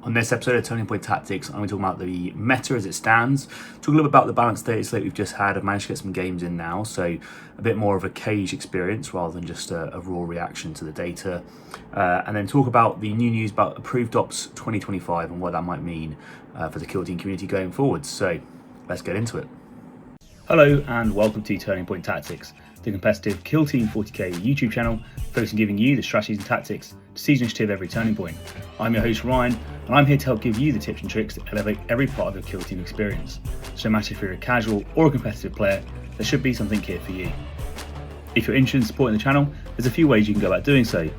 On this episode of Turning Point Tactics, I'm going to talk about the meta as it stands, talk a little bit about the balanced data slate we've just had. I've managed to get some games in now, so a bit more of a cage experience rather than just a raw reaction to the data. And then talk about the new news about Approved Ops 2025 and what that might mean for the Kill Team community going forwards. So let's get into it. Hello and welcome to Turning Point Tactics, the competitive Kill Team 40k YouTube channel focused on giving you the strategies and tactics to seize initiative every turning point. I'm your host Ryan, and I'm here to help give you the tips and tricks that elevate every part of your Kill Team experience. So no matter if you're a casual or a competitive player, there should be something here for you. If you're interested in supporting the channel, there's a few ways you can go about doing so.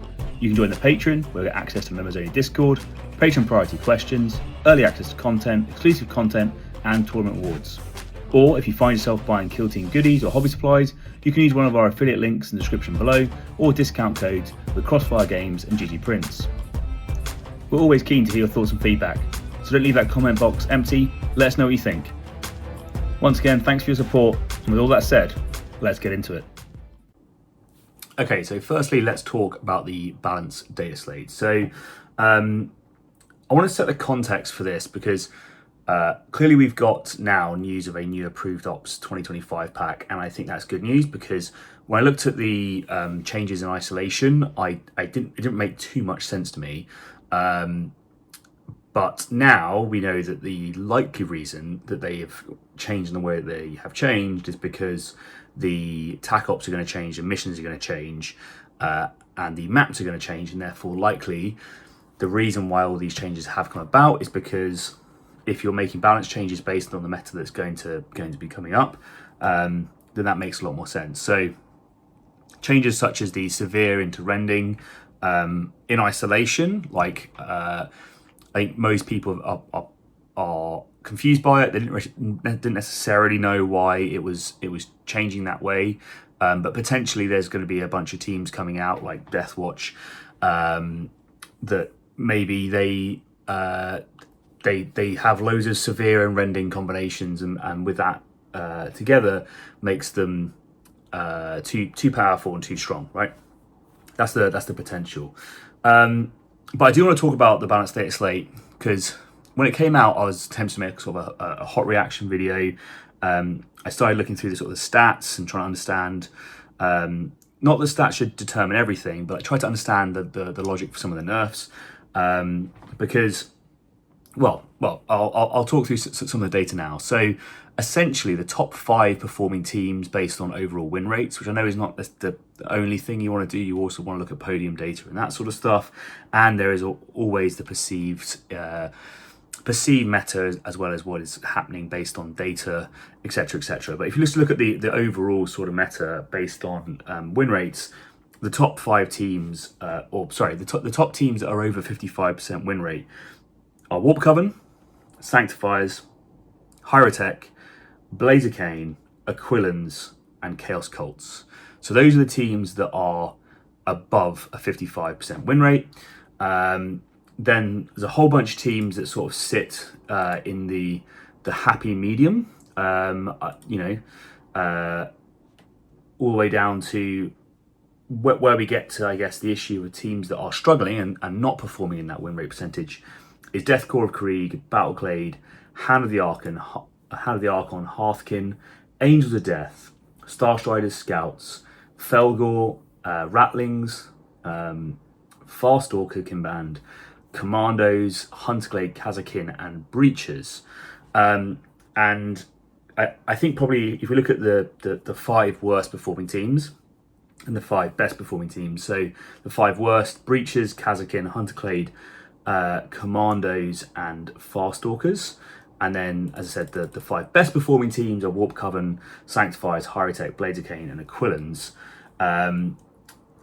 You can join the Patreon, where you get access to members only Discord, Patreon priority questions, early access to content, exclusive content, and tournament awards. Or if you find yourself buying Kill Team goodies or hobby supplies, you can use one of our affiliate links in the description below, or discount codes with Crossfire Games and GG Prints. We're always keen to hear your thoughts and feedback, so don't leave that comment box empty. Let us know what you think. Once again, thanks for your support, and with all that said, let's get into it. Okay, so firstly, let's talk about the balanced data slate. So I want to set the context for this because clearly we've got now news of a new Approved Ops 2025 pack, and I think that's good news because when I looked at the changes in isolation, it didn't make too much sense to me. But now we know that the likely reason that they have changed in the way they have changed is because the TAC ops are going to change, the missions are going to change, and the maps are going to change, and therefore likely the reason why all these changes have come about is because if you're making balance changes based on the meta that's going to be coming up, then that makes a lot more sense. So changes such as the severe into rending in isolation, like I think most people are confused by it. They didn't necessarily know why it was changing that way, but potentially there's going to be a bunch of teams coming out like Deathwatch that maybe they have loads of severe and rending combinations, and with that together makes them too powerful and too strong, right? That's the potential. But I do want to talk about the balanced data slate because when it came out, I was tempted to make sort of a hot reaction video. I started looking through the sort of the stats and trying to understand. Not that stats should determine everything, but I tried to understand the logic for some of the nerfs because. Well, I'll talk through some of the data now. So essentially the top 5 performing teams based on overall win rates, which I know is not the only thing you want to do. You also want to look at podium data and that sort of stuff. And there is always the perceived meta as well as what is happening based on data, etc., etc. But if you just look at the overall sort of meta based on win rates, the top 5 teams, the top teams that are over 55% win rate are Warp Coven, Sanctifiers, Hieritech, Khaine, Aquilans, and Chaos Cults. So those are the teams that are above a 55% win rate. Then there's a whole bunch of teams that sort of sit in the happy medium, all the way down to where we get to, I guess, the issue with teams that are struggling and not performing in that win rate percentage is Deathcore of Krieg, Battleclade, Hand of the Archon, Hearthkin, Angels of Death, Starstriders, Scouts, Felgor, Rattlings, Farstalker Kimband, Commandos, Hunterglade, Kazakin, and Breachers. And I think probably if we look at the 5 worst performing teams and the 5 best performing teams, so the 5 worst: Breachers, Kazakin, Hunterglade, Commandos, and Farstalkers. And then, as I said, the 5 best performing teams are Warp Coven, Sanctifiers, Hieritech, Khaine, and Aquilans. And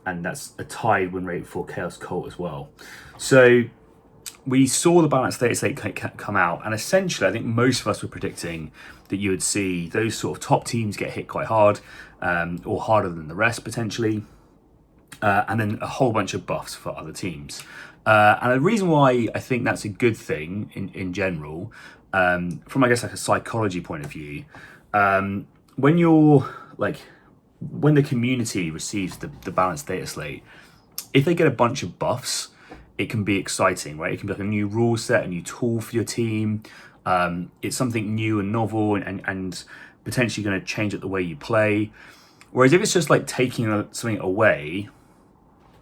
that's a tied win rate for Chaos Cult as well. So we saw the balanced data slate come out, and essentially I think most of us were predicting that you would see those sort of top teams get hit quite hard, or harder than the rest potentially, and then a whole bunch of buffs for other teams. And the reason why I think that's a good thing in general, from I guess like a psychology point of view, when the community receives the balanced data slate, if they get a bunch of buffs, it can be exciting, right? It can be like a new rule set, a new tool for your team. It's something new and novel and potentially going to change up the way you play. Whereas if it's just like taking something away,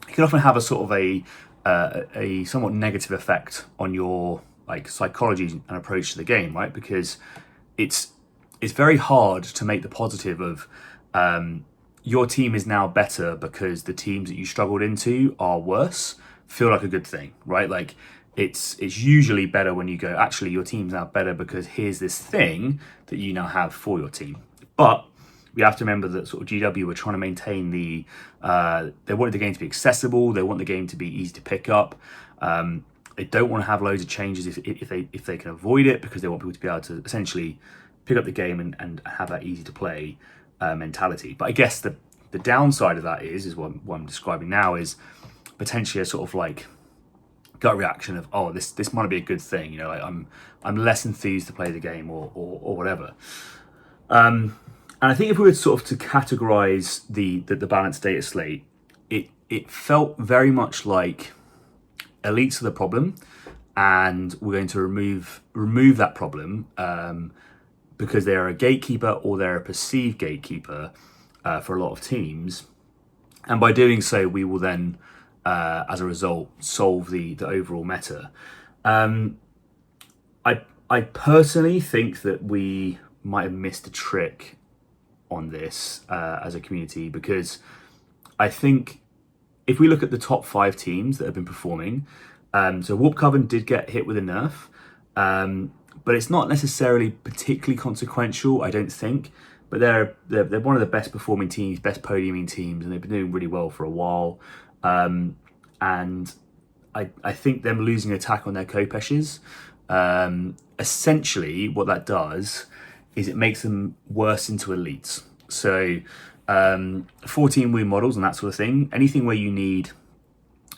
it can often have a sort of a somewhat negative effect on your like psychology and approach to the game, right? Because it's very hard to make the positive of your team is now better because the teams that you struggled into are worse feel like a good thing, right? Like it's usually better when you go, actually your team's now better because here's this thing that you now have for your team. But we have to remember that sort of GW were trying to maintain they wanted the game to be accessible, they want the game to be easy to pick up. They don't want to have loads of changes if they can avoid it, because they want people to be able to essentially pick up the game and have that easy to play mentality. But I guess the downside of that is what I'm describing now is potentially a sort of like gut reaction of, oh, this might be a good thing, you know, like I'm less enthused to play the game or whatever. And I think if we were sort of to categorize the balanced data slate, it felt very much like elites are the problem, and we're going to remove that problem because they're a gatekeeper or they're a perceived gatekeeper for a lot of teams, and by doing so, we will then, as a result, solve the overall meta. I personally think that we might have missed a trick on this as a community, because I think if we look at the top 5 teams that have been performing, so Warp Coven did get hit with a nerf, but it's not necessarily particularly consequential, I don't think. But they're one of the best performing teams, best podiuming teams, and they've been doing really well for a while. And I think them losing attack on their Kopeshes, essentially what that does is it makes them worse into elites. So 14 wound models and that sort of thing, anything where you need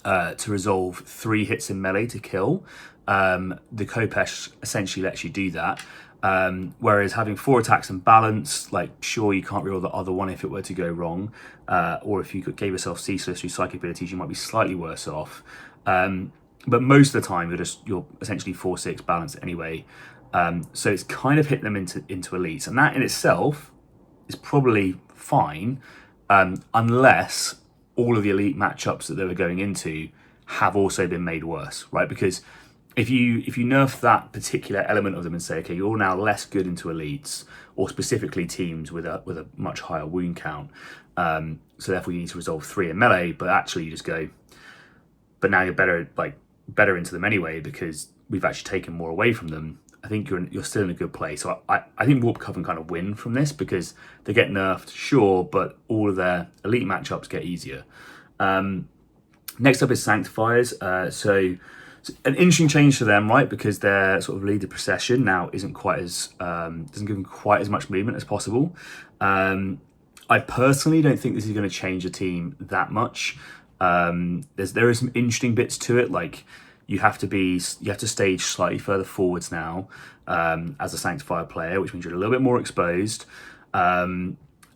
to resolve 3 hits in melee to kill, the Kopesh essentially lets you do that. Whereas having 4 attacks and balance, like sure you can't reroll the other one if it were to go wrong, or if you gave yourself ceaseless through psychic abilities, you might be slightly worse off. But most of the time you're essentially 4/6 balance anyway. So it's kind of hit them into elites, and that in itself is probably fine, unless all of the elite matchups that they were going into have also been made worse, right? Because if you nerf that particular element of them and say, okay, you're now less good into elites, or specifically teams with a much higher wound count, so therefore you need to resolve 3 in melee, but actually you just go, but now you're better into them anyway because we've actually taken more away from them. I think you're still in a good place. So I think Warp Coven kind of win from this because they get nerfed, sure, but all of their elite matchups get easier. Next up is Sanctifiers. So an interesting change for them, right? Because their sort of leader procession now isn't quite as doesn't give them quite as much movement as possible. I personally don't think this is going to change the team that much. There is some interesting bits to it, like you have to stage slightly further forwards now as a Sanctifier player, which means you're a little bit more exposed.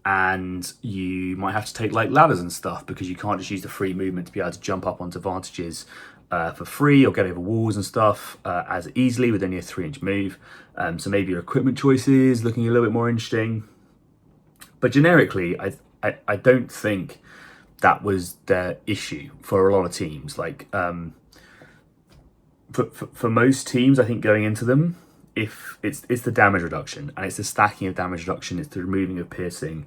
And you might have to take like ladders and stuff because you can't just use the free movement to be able to jump up onto vantages for free or get over walls and stuff as easily with only a 3-inch move. So maybe your equipment choices looking a little bit more interesting. But generically, I don't think that was the issue for a lot of teams. Like for most teams, I think going into them, if it's the damage reduction and it's the stacking of damage reduction, it's the removing of piercing,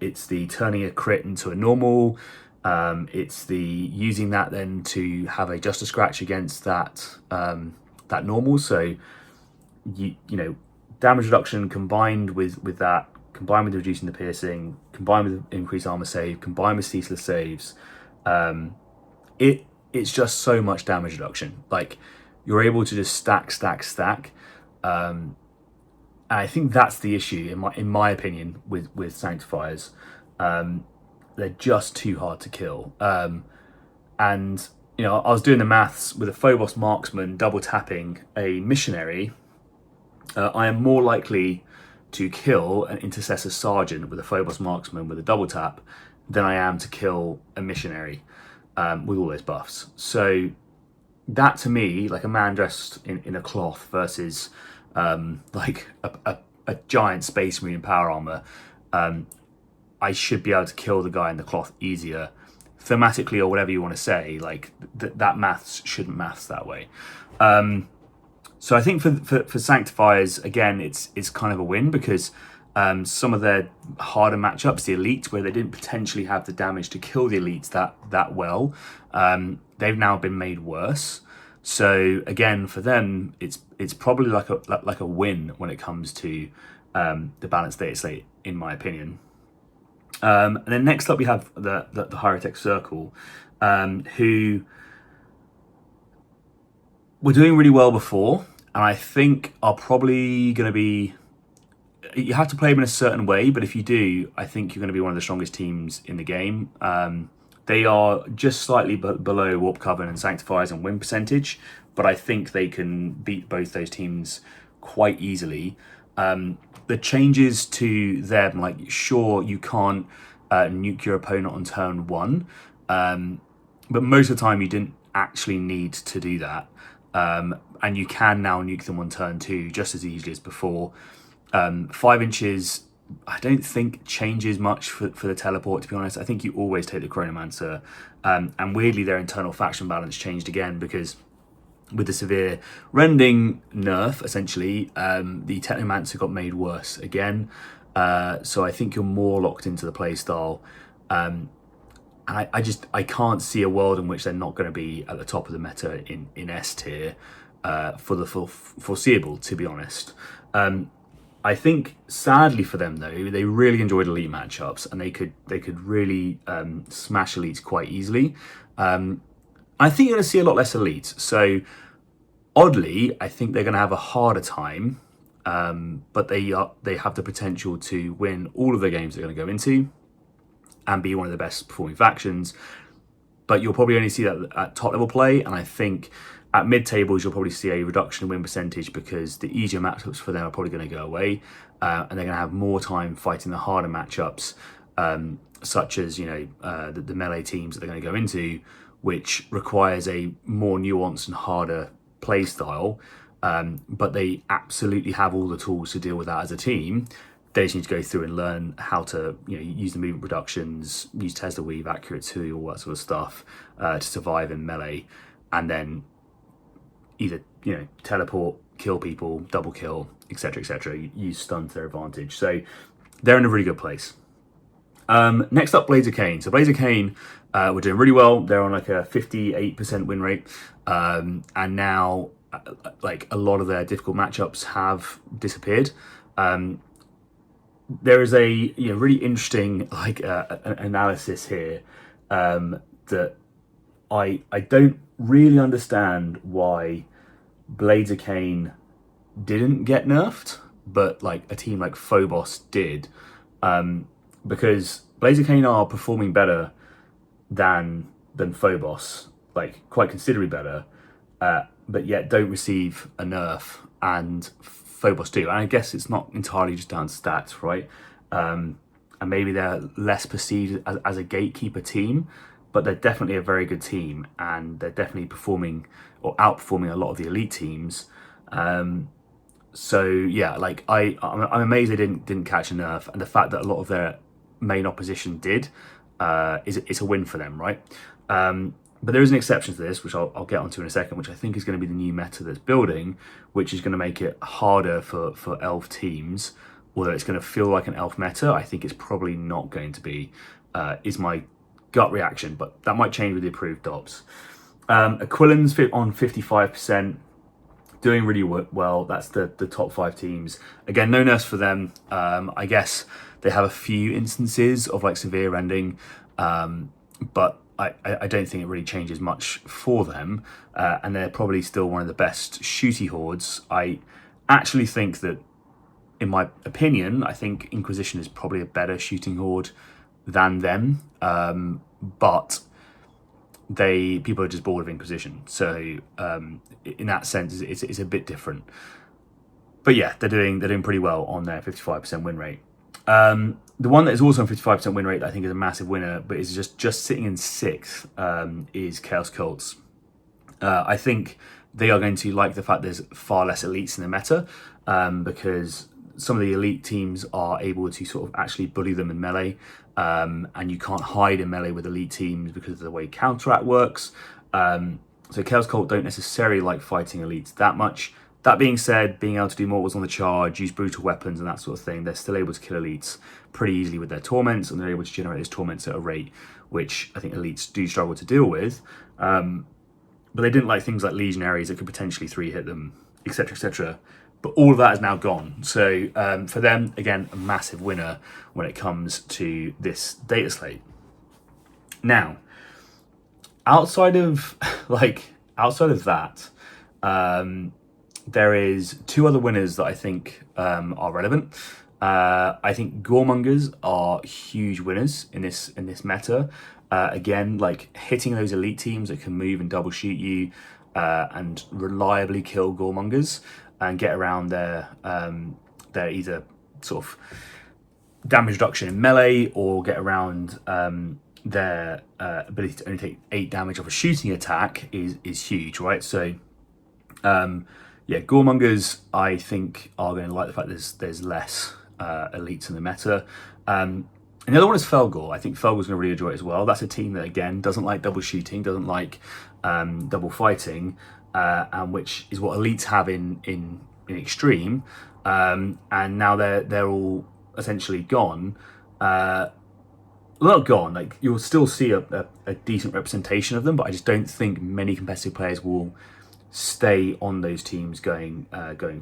it's the turning a crit into a normal, it's the using that then to have a just a scratch against that normal. So you know, damage reduction combined with that, combined with reducing the piercing, combined with increased armor save, combined with ceaseless saves, it's just so much damage reduction. Like you're able to just stack. And I think that's the issue in my opinion with Sanctifiers. They're just too hard to kill. And you know, I was doing the maths with a Phobos marksman double tapping a missionary. I am more likely to kill an intercessor sergeant with a Phobos marksman with a double tap than I am to kill a missionary. with all those buffs. So that to me, like a man dressed in a cloth versus like a giant Space Marine in power armor, I should be able to kill the guy in the cloth easier, thematically or whatever you want to say. Like that maths shouldn't maths that way. So I think for Sanctifiers, again, it's kind of a win because some of their harder matchups, the elite, where they didn't potentially have the damage to kill the elites that well, they've now been made worse. So again, for them, it's probably like a win when it comes to the balanced data slate, in my opinion. And then next up we have the Hieritech Circle, who were doing really well before, and I think are probably going to be. You have to play them in a certain way, but if you do, I think you're going to be one of the strongest teams in the game. They are just slightly below Warp Coven and Sanctifiers and win percentage, but I think they can beat both those teams quite easily. The changes to them, like, sure, you can't nuke your opponent on turn 1, but most of the time you didn't actually need to do that. And you can now nuke them on turn 2 just as easily as before. 5 inches, I don't think changes much for the teleport, to be honest. I think you always take the Chronomancer. And weirdly, their internal faction balance changed again because with the severe rending nerf, essentially, the Technomancer got made worse again. So I think you're more locked into the playstyle. And I can't see a world in which they're not going to be at the top of the meta in S tier for the foreseeable, to be honest. I think, sadly for them though, they really enjoyed elite matchups and they could really smash elites quite easily. I think you're going to see a lot less elites. So oddly, I think they're going to have a harder time, but they have the potential to win all of the games they're going to go into and be one of the best performing factions. But you'll probably only see that at top level play, and I think at mid tables you'll probably see a reduction in win percentage because the easier matchups for them are probably going to go away, and they're going to have more time fighting the harder matchups, such as the melee teams that they're going to go into, which requires a more nuanced and harder play style. But they absolutely have all the tools to deal with that as a team. They just need to go through and learn how to use the movement reductions, use Tesla weave, accurate 2, all that sort of stuff to survive in melee, and then either teleport, kill people, double kill, etc., etc. Use stun to their advantage. So they're in a really good place. Next up, Blades of Khaine. So Blades of Khaine were doing really well. They're on like a 58% win rate, and now like a lot of their difficult matchups have disappeared. There is a really interesting analysis here that I don't really understand why Blades of Khaine didn't get nerfed, but like a team like Phobos did, because Blades of Khaine are performing better than Phobos, like quite considerably better, but yet don't receive a nerf, and Phobos do. And I guess it's not entirely just down to stats, right? And maybe they're less perceived as a gatekeeper team, but they're definitely a very good team, and they're definitely performing or outperforming a lot of the elite teams. So yeah, like I'm amazed they didn't catch a nerf, and the fact that a lot of their main opposition did it's a win for them, right? But there is an exception to this, which I'll get onto in a second, which I think is going to be the new meta that's building, which is going to make it harder for elf teams. Although it's going to feel like an elf meta, I think it's probably not going to be, is my gut reaction, but that might change with the approved ops. Aquilans on 55%, doing really well. That's the top 5 teams. Again, no nerfs for them. I guess they have a few instances of like severe rending, but I don't think it really changes much for them, and they're probably still one of the best shooty hordes. I actually think that, in my opinion, I think Inquisition is probably a better shooting horde than them, but people are just bored of Inquisition, so in that sense it's a bit different. But yeah, they're doing pretty well on their 55% win rate. The one that is also on 55% win rate that I think is a massive winner, but is just sitting in 6th, is Chaos Cults. I think they are going to like the fact there's far less elites in the meta, because some of the elite teams are able to sort of actually bully them in melee, and you can't hide in melee with elite teams because of the way counteract works. So Chaos Cult don't necessarily like fighting elites that much. That being said, being able to do mortals on the charge, use brutal weapons and that sort of thing, they're still able to kill elites pretty easily with their torments, and they're able to generate those torments at a rate which I think elites do struggle to deal with. But they didn't like things like legionaries that could potentially 3-hit them, etc., etc. But all of that is now gone. So for them, again, a massive winner when it comes to this data slate. Now, outside of that, there is 2 other winners that I think are relevant. I think Goremongers are huge winners in this meta. Again, like hitting those elite teams that can move and double shoot you, and reliably kill Goremongers and get around their either sort of damage reduction in melee, or get around their ability to only take 8 damage off a shooting attack is huge, right? So yeah, Goremongers I think are going to like the fact there's less elites in the meta. And the other one is Felgor. I think Felgor's going to really enjoy it as well. That's a team that, again, doesn't like double shooting, doesn't like double fighting, and which is what elites have in Extreme. And now they're all essentially gone. Not gone. Like, you'll still see a decent representation of them, but I just don't think many competitive players will stay on those teams going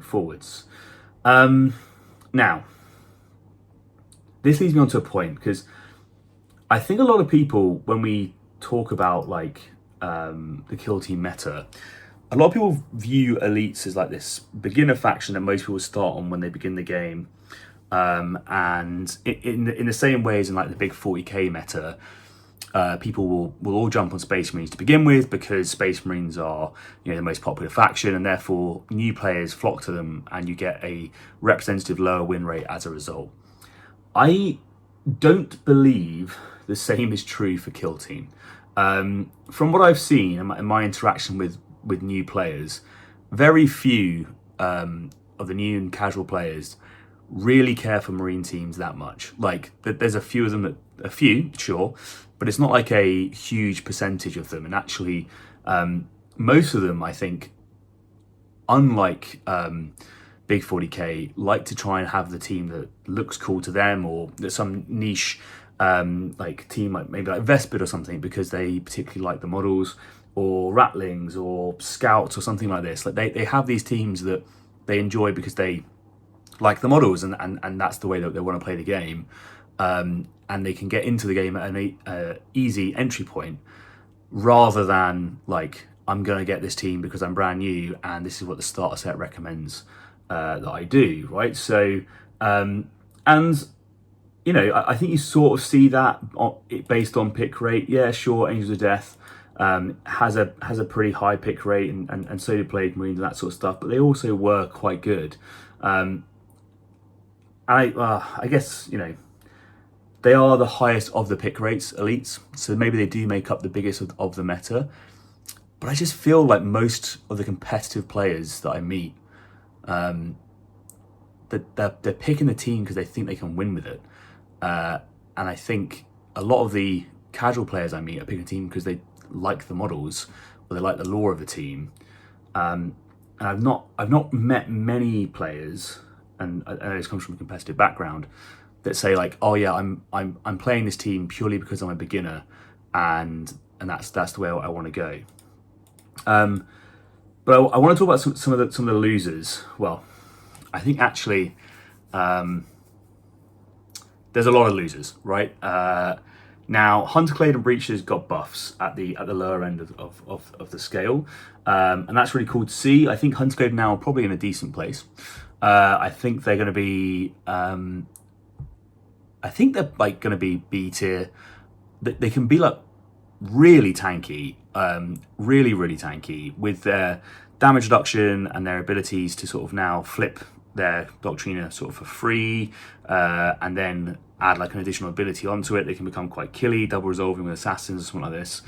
forwards. Now, this leads me on to a point, because I think a lot of people, when we talk about like the kill team meta, a lot of people view elites as like this beginner faction that most people start on when they begin the game, and in the same way as in like the big 40k meta, people will all jump on Space Marines to begin with, because Space Marines are, you know, the most popular faction, and therefore new players flock to them, and you get a representative lower win rate as a result. I don't believe the same is true for Kill Team. From what I've seen in my interaction with new players, very few of the new and casual players really care for Marine teams that much. Like, there's a few of them, sure, but it's not like a huge percentage of them. And actually, most of them, I think, unlike Big 40k, like to try and have the team that looks cool to them, or that some niche like team, like maybe like Vespid or something, because they particularly like the models, or Ratlings or Scouts or something like this. Like they have these teams that they enjoy because they like the models, and that's the way that they want to play the game, and they can get into the game at an easy entry point, rather than like, I'm going to get this team because I'm brand new and this is what the starter set recommends that I do, right? So, and you know, I think you sort of see that based on pick rate. Yeah, sure, Angels of Death has a pretty high pick rate, and so do Plague Marines and that sort of stuff, but they also were quite good. I guess, you know, they are the highest of the pick rates, elites, so maybe they do make up the biggest of the meta. But I just feel like most of the competitive players that I meet, that they're picking the team because they think they can win with it. And I think a lot of the casual players I meet are picking a team because they like the models, or they like the lore of the team. And I've not met many players, and I know this comes from a competitive background, that say like, oh yeah, I'm playing this team purely because I'm a beginner, and that's the way I want to go. But I want to talk about some of the losers. Well, I think actually there's a lot of losers, right? Now, Hunterclade and Breaches got buffs at the lower end of the scale, and that's really cool to see. I think Hunterclade now are probably in a decent place. I think they're going to be, I think they're like going to be B tier. They can be like really tanky, really tanky with their damage reduction and their abilities to sort of now flip their Doctrina sort of for free, and then add like an additional ability onto it. They can become quite killy, double resolving with assassins or something like this,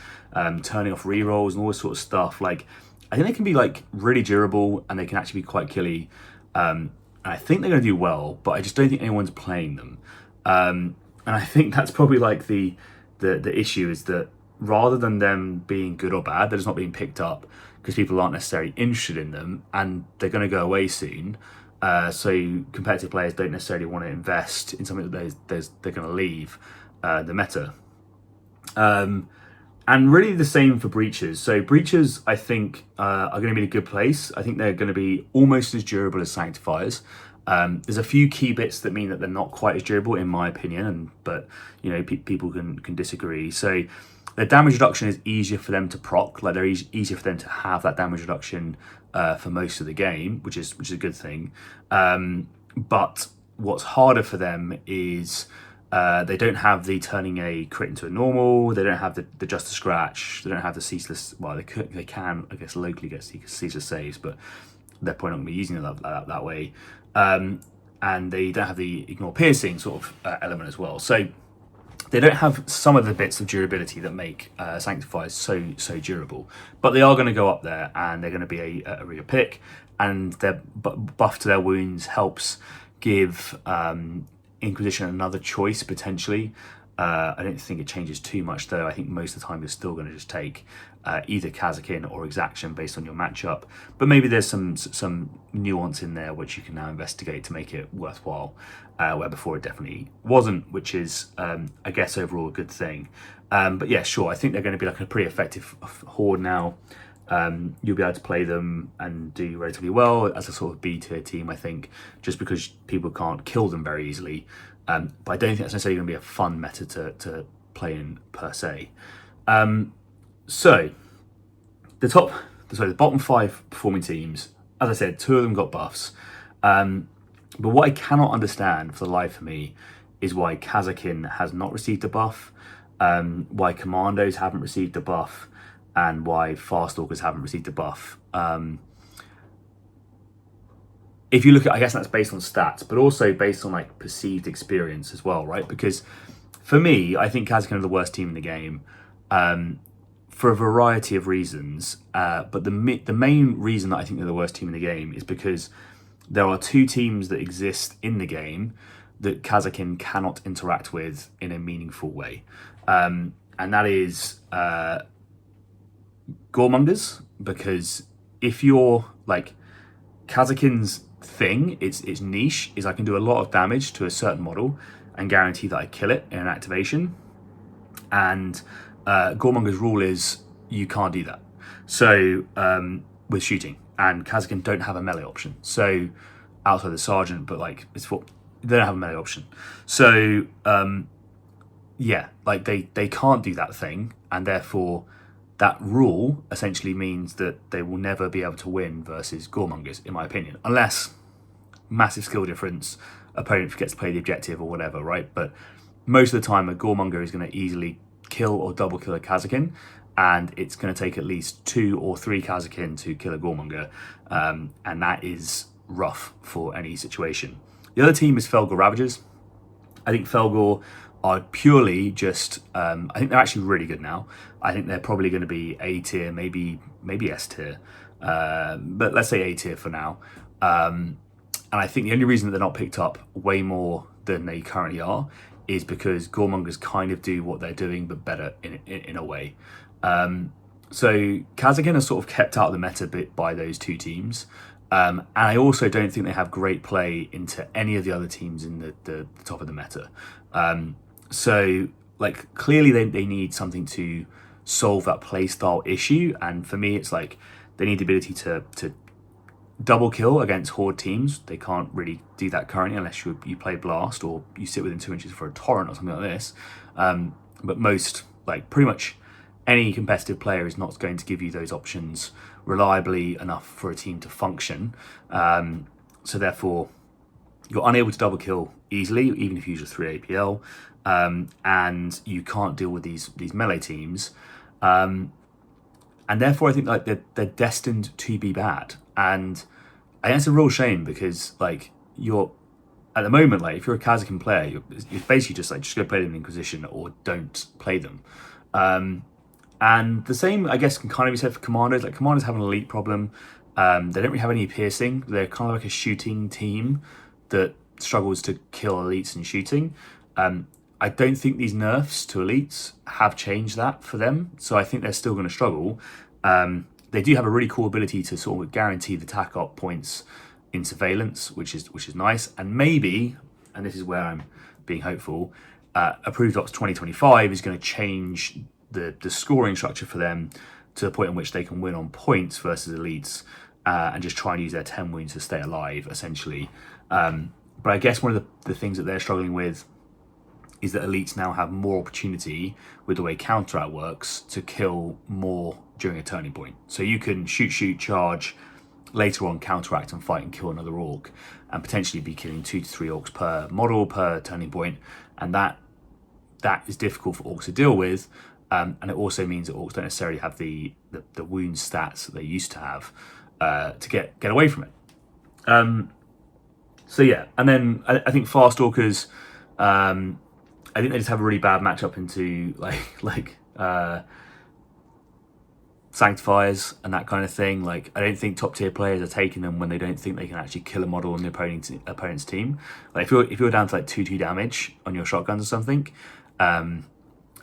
turning off rerolls and all this sort of stuff. Like, I think they can be like really durable and they can actually be quite killy. And I think they're going to do well, but I just don't think anyone's playing them. And I think that's probably like the issue, is that rather than them being good or bad, they're just not being picked up because people aren't necessarily interested in them, and they're going to go away soon. So competitive players don't necessarily want to invest in something that they're going to leave the meta. And really the same for breaches. So breaches, I think, are going to be in a good place. I think they're going to be almost as durable as sanctifiers. There's a few key bits that mean that they're not quite as durable, in my opinion, but you know, people can disagree. So their damage reduction is easier for them to proc, like they're easier for them to have that damage reduction for most of the game, which is a good thing. But what's harder for them is they don't have the turning a crit into a normal. They don't have the just a scratch. They don't have the ceaseless. Well, they can I guess locally get ceaseless saves, but they're probably not going to be using it that way. And they don't have the ignore piercing sort of element as well. So they don't have some of the bits of durability that make sanctifiers so durable, but they are going to go up there and they're going to be a real pick. And their buff to their wounds helps give Inquisition another choice potentially. I don't think it changes too much though. I think most of the time you're still going to just take either Kazakin or Exaction based on your matchup, but maybe there's some nuance in there which you can now investigate to make it worthwhile, where before it definitely wasn't, which is I guess overall a good thing. But yeah, sure, I think they're going to be like a pretty effective horde now. You'll be able to play them and do relatively well as a sort of B tier team, I think, just because people can't kill them very easily. But I don't think that's necessarily going to be a fun meta to play in per se. So the bottom 5 performing teams, as I said, 2 of them got buffs. But what I cannot understand for the life of me is why Kazakin has not received a buff, why Commandos haven't received a buff, and why Farstalkers haven't received a buff. If you look at, I guess that's based on stats, but also based on like perceived experience as well, right? Because for me, I think Kazakin are the worst team in the game for a variety of reasons. But the main reason that I think they're the worst team in the game is because there are 2 teams that exist in the game that Kazakin cannot interact with in a meaningful way. And that is Goremongers, because if you're like Kazakin's thing, its niche is I can do a lot of damage to a certain model and guarantee that I kill it in an activation, and Goremonger's rule is you can't do that. So with shooting, and Kazakin don't have a melee option, so outside the sergeant, but like they don't have a melee option. So yeah, like they can't do that thing, and therefore that rule essentially means that they will never be able to win versus Goremongers, in my opinion, unless massive skill difference, opponent forgets to play the objective or whatever, right? But most of the time, a Goremonger is going to easily kill or double kill a Kazakin, and it's going to take at least 2 or 3 Kazakin to kill a Goremonger, and that is rough for any situation. The other team is Felgor Ravagers. I think Felgor are purely just, I think they're actually really good now. I think they're probably going to be A tier, maybe S tier, but let's say A tier for now. And I think the only reason that they're not picked up way more than they currently are is because Goremongers kind of do what they're doing, but better in a way. So Kazakin are sort of kept out of the meta bit by those 2 teams. And I also don't think they have great play into any of the other teams in the top of the meta. So like clearly they need something to solve that playstyle issue, and for me it's like they need the ability to double kill against horde teams. They can't really do that currently unless you play Blast or you sit within 2 inches for a torrent or something like this. But most, like pretty much any competitive player is not going to give you those options reliably enough for a team to function. So therefore you're unable to double kill easily, even if you use a 3 APL, and you can't deal with these melee teams. And therefore I think like they're destined to be bad. And I think it's a real shame because like at the moment, like if you're a Kazakhstan player, you're basically just go play them in Inquisition or don't play them. And the same, I guess, can kind of be said for Commandos. Like Commandos have an elite problem. They don't really have any piercing. They're kind of like a shooting team that struggles to kill elites in shooting. I don't think these nerfs to elites have changed that for them, so I think they're still going to struggle. They do have a really cool ability to sort of guarantee the tac op points in surveillance, which is nice. And maybe, and this is where I'm being hopeful, Approved Ops 2025 is going to change the scoring structure for them to the point in which they can win on points versus elites, and just try and use their 10 wounds to stay alive, essentially. But I guess one of the things that they're struggling with is that elites now have more opportunity with the way counteract works to kill more during a turning point. So you can shoot, charge, later on counteract and fight and kill another orc, and potentially be killing 2 to 3 orcs per model per turning point, and that is difficult for orcs to deal with, and it also means that orcs don't necessarily have the wound stats that they used to have to get away from it. So yeah, and then I think Fast Orcers, I think they just have a really bad matchup into like Sanctifiers and that kind of thing. Like I don't think top tier players are taking them when they don't think they can actually kill a model on the opponent's team. Like if you're down to like 2 damage on your shotguns or something, and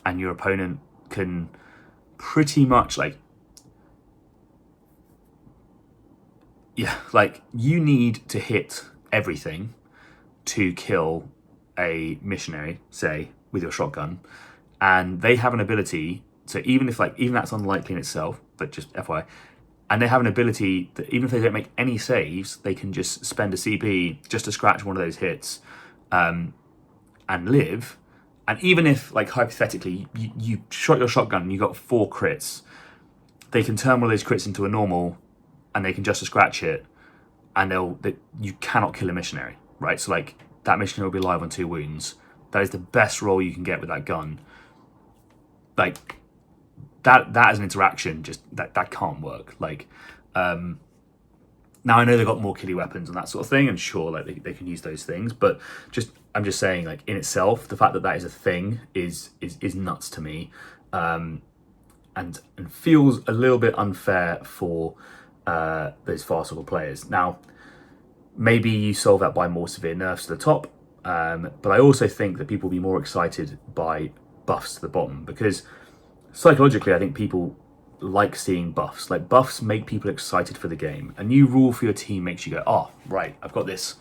your opponent can pretty much like you need to hit everything to kill a missionary, say, with your shotgun, and they have an ability, so even that's unlikely in itself, but just FYI, and they have an ability that even if they don't make any saves, they can just spend a CP just to scratch one of those hits, and live. And even if, like, hypothetically, you shot your shotgun and you got 4 crits, they can turn one of those crits into a normal, and they can just scratch it, and you cannot kill a missionary, right? So like that missionary will be alive on 2 wounds. That is the best roll you can get with that gun. Like that as an interaction, just that can't work. Like now I know they've got more kiddie weapons and that sort of thing, and sure, like they can use those things, but I'm just saying, like in itself, the fact that is a thing is nuts to me, and feels a little bit unfair for those Farcical players. Now, maybe you solve that by more severe nerfs to the top, but I also think that people will be more excited by buffs to the bottom, because psychologically I think people like seeing buffs. Like buffs make people excited for the game. A new rule for your team makes you go, oh right, I've got this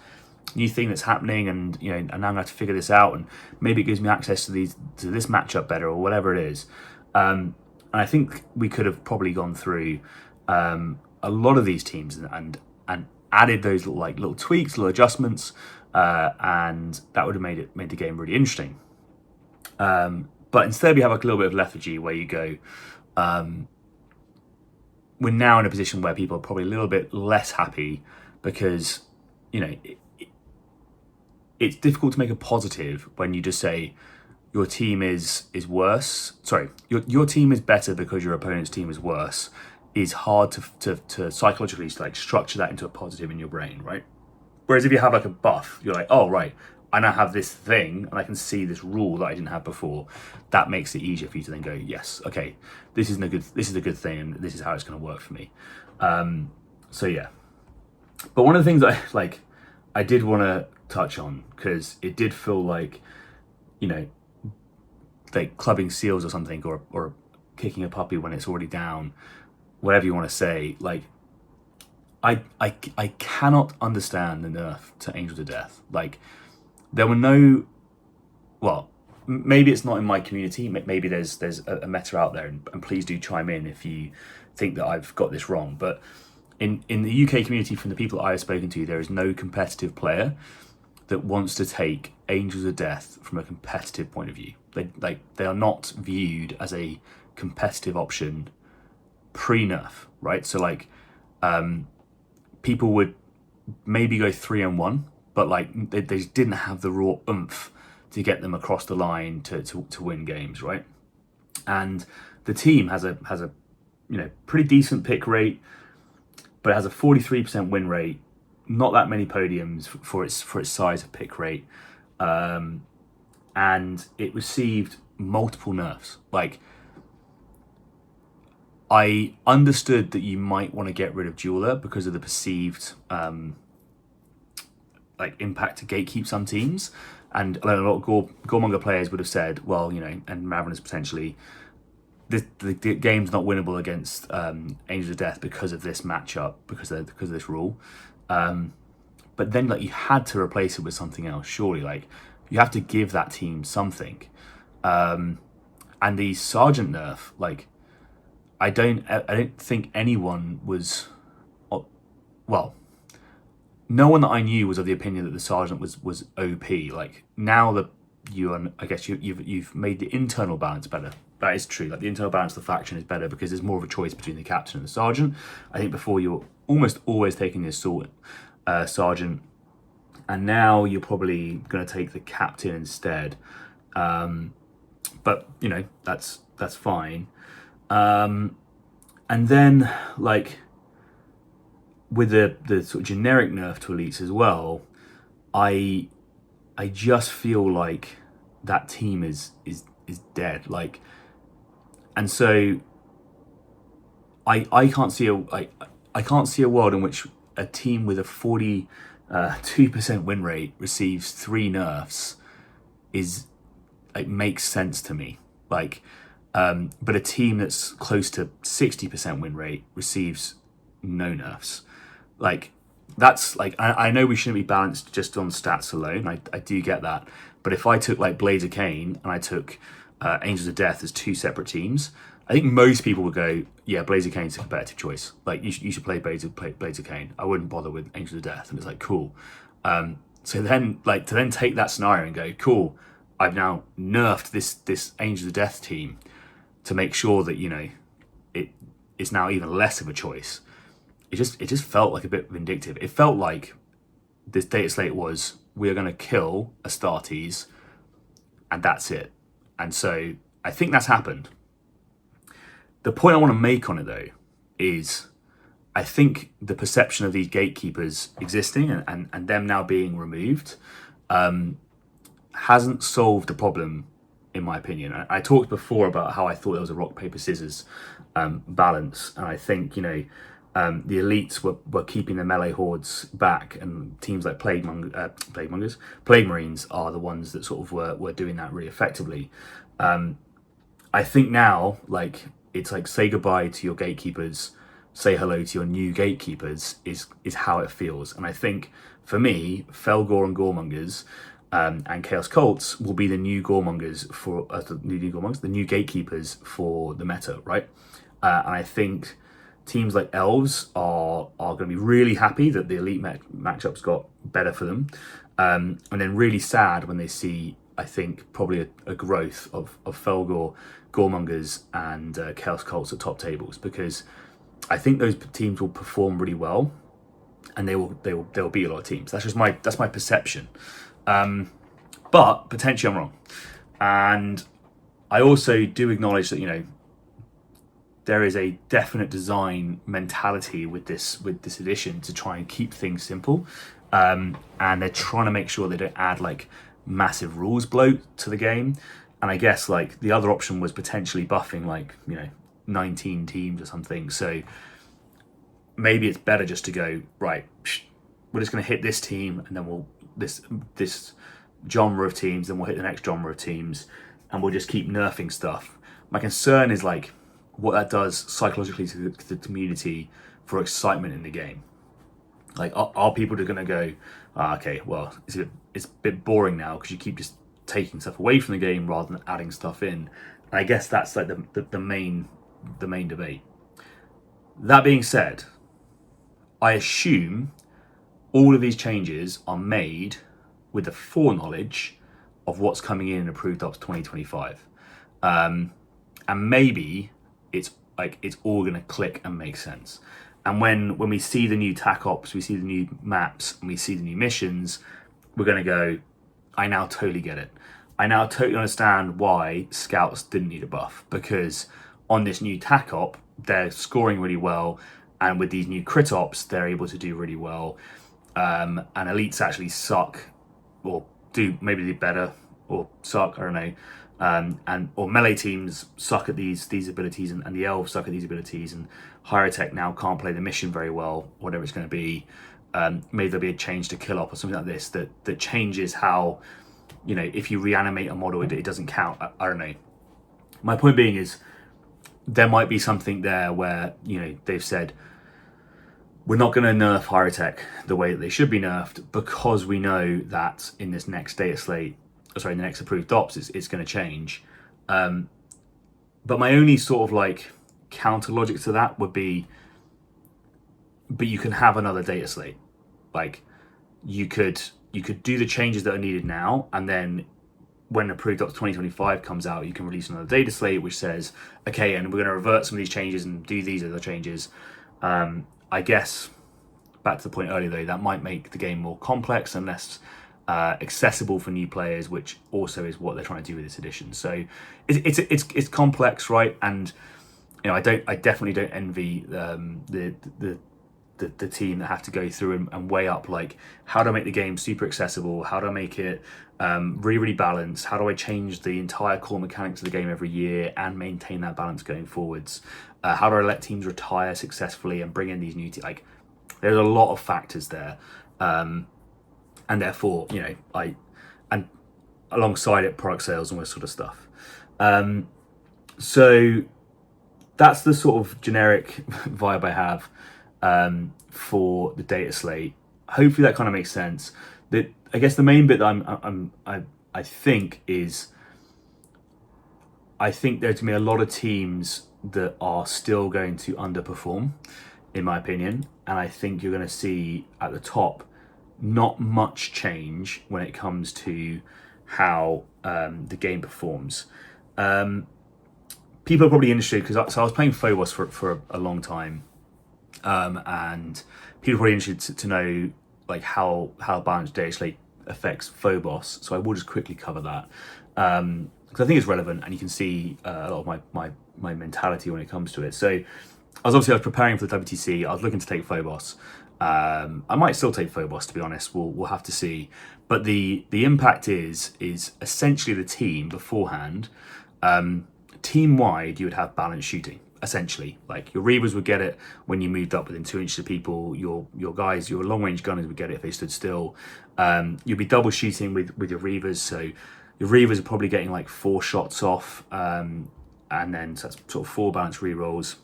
new thing that's happening, and and now I'm gonna have to figure this out, and maybe it gives me access to this matchup better, or whatever it is. And I think we could have probably gone through a lot of these teams and added those little tweaks, little adjustments, and that would have made the game really interesting. But instead we have like a little bit of lethargy where you go, we're now in a position where people are probably a little bit less happy because it's difficult to make a positive when you just say your team is worse. Sorry, your team is better because your opponent's team is worse. Is hard to psychologically like structure that into a positive in your brain, right? Whereas if you have like a buff, you're like, oh right, I now have this thing and I can see this rule that I didn't have before. That makes it easier for you to then go, yes, okay, this is a good thing, and this is how it's going to work for me. So yeah. But one of the things I did want to touch on, because it did feel like, like clubbing seals or something, or kicking a puppy when it's already down, whatever you want to say, like I cannot understand the nerf to Angels of Death. Like there were no, well, maybe it's not in my community, maybe there's a meta out there, and please do chime in if you think that I've got this wrong, but in the UK community, from the people that I have spoken to, there is no competitive player that wants to take Angels of Death from a competitive point of view. They are not viewed as a competitive option pre-nerf, right? So like people would maybe go 3-1, but like they just didn't have the raw oomph to get them across the line to win games, right? And the team has a pretty decent pick rate, but it has a 43% win rate not that many podiums for its size of pick rate, and it received multiple nerfs. Like, I understood that you might want to get rid of Jeweler because of the perceived like impact to gatekeep some teams, and a lot of Gormonger players would have said, well, you know, and Ravenous potentially, the game's not winnable against Angels of Death because of this matchup, because of this rule. But then, like, you had to replace it with something else. Surely, like, you have to give that team something. And the Sergeant nerf, like, I don't think anyone was, well, no one that I knew was of the opinion that the Sergeant was OP. Like, now that I guess you've made the internal balance better. That is true. Like, the internal balance of the faction is better because there's more of a choice between the captain and the sergeant. I think before you were almost always taking the assault sergeant, and now you're probably going to take the captain instead. But you know, that's fine. And then, like, with the sort of generic nerf to elites as well, I just feel like that team is dead. Like, and so I can't see I can't see a world in which a team with a 42% win rate receives 3 nerfs is, like, makes sense to me. Like, but a team that's close to 60% win rate receives no nerfs. Like, that's, like, I know we shouldn't be balanced just on stats alone. I do get that. But if I took, like, Blades of Khaine and I took Angels of Death as 2 separate teams, I think most people would go, yeah, Blades of Khaine's a competitive choice. Like, you should play Blades of Khaine. I wouldn't bother with Angels of Death. And it's like, cool. So then, like, to then take that scenario and go, cool, I've now nerfed this Angels of Death team to make sure that, you know, it's now even less of a choice. It just felt like a bit vindictive. It felt like this Dataslate was, we are going to kill Astartes, and that's it. And so I think that's happened. The point I want to make on it, though, is I think the perception of these gatekeepers existing and them now being removed hasn't solved the problem, in my opinion. I talked before about how I thought there was a rock, paper, scissors balance, and I think, you know, the elites were keeping the melee hordes back, and teams like Plague Marines are the ones that sort of were doing that really effectively. I think now, like, it's like, say goodbye to your gatekeepers, say hello to your new gatekeepers is how it feels. And I think, for me, Felgor and Goremongers and Chaos Cults will be the new Goremongers for the new gatekeepers for the meta, right? And I think teams like Elves are going to be really happy that the elite matchups got better for them, and then really sad when they see, I think, probably a growth of Felgor, Goremongers, and Chaos Cults at top tables, because I think those teams will perform really well, and they will beat a lot of teams. That's just my perception, but potentially I'm wrong. And I also do acknowledge that, you know, there is a definite design mentality with this edition to try and keep things simple, and they're trying to make sure they don't add, like, massive rules bloat to the game. And I guess, like, the other option was potentially buffing, like, you know, 19 teams or something. So maybe it's better just to go, right, we're just going to hit this team, and then we'll this genre of teams, then we'll hit the next genre of teams, and we'll just keep nerfing stuff. My concern is, like, what that does psychologically to the community for excitement in the game. Like, are people just going to go, okay, well, it's a bit boring now because you keep just taking stuff away from the game rather than adding stuff in. And I guess that's, like, the main debate. That being said, I assume all of these changes are made with the foreknowledge of what's coming in approved up to 2025. And maybe it's all going to click and make sense. And when we see the new TAC ops, we see the new maps, and we see the new missions, we're going to go, I now totally get it. I now totally understand why scouts didn't need a buff, because on this new TAC op, they're scoring really well, and with these new crit ops, they're able to do really well. and elites actually suck, or maybe do better, or suck, I don't know. Or melee teams suck at these abilities, and the elves suck at these abilities, and Hieritech now can't play the mission very well, whatever it's going to be. Maybe there'll be a change to kill off or something like this that changes how, if you reanimate a model, it doesn't count. I don't know. My point being is there might be something there where, they've said, we're not going to nerf Hieritech the way that they should be nerfed, because we know that in this next the next approved DOPS, it's going to change. But my only sort of like counter logic to that would be, but you can have another Dataslate. Like, you could do the changes that are needed now, and then when approved DOPS 2025 comes out, you can release another Dataslate which says, okay, and we're going to revert some of these changes and do these other changes. I guess, back to the point earlier though, that might make the game more complex and less accessible for new players, which also is what they're trying to do with this edition. So it's complex, right? And I definitely don't envy the team that have to go through and weigh up, like, how do I make the game super accessible? How do I make it really balanced? How do I change the entire core mechanics of the game every year and maintain that balance going forwards? How do I let teams retire successfully and bring in these new teams? Like, there's a lot of factors there, and therefore, and alongside it, product sales and all this sort of stuff. So that's the sort of generic vibe I have for the Dataslate. Hopefully that kind of makes sense. I guess the main bit that I think is, I think there's going to be a lot of teams that are still going to underperform, in my opinion, and I think you're going to see at the top not much change when it comes to how the game performs. People are probably interested, because I was playing Phobos for a long time, and people are probably interested to know like how balanced Dataslate affects Phobos. So I will just quickly cover that, because I think it's relevant, and you can see a lot of my mentality when it comes to it. So I was preparing for the WTC. I was looking to take Phobos. I might still take Phobos, to be honest. We'll have to see. But the impact is essentially the team beforehand. Team wide, you would have balanced shooting. Essentially, like, your Reavers would get it when you moved up within 2 inches of people. Your guys, your long range gunners would get it if they stood still. You'd be double shooting with your Reavers, so your Reavers are probably getting like 4 shots off, and then so that's sort of 4 balanced rerolls.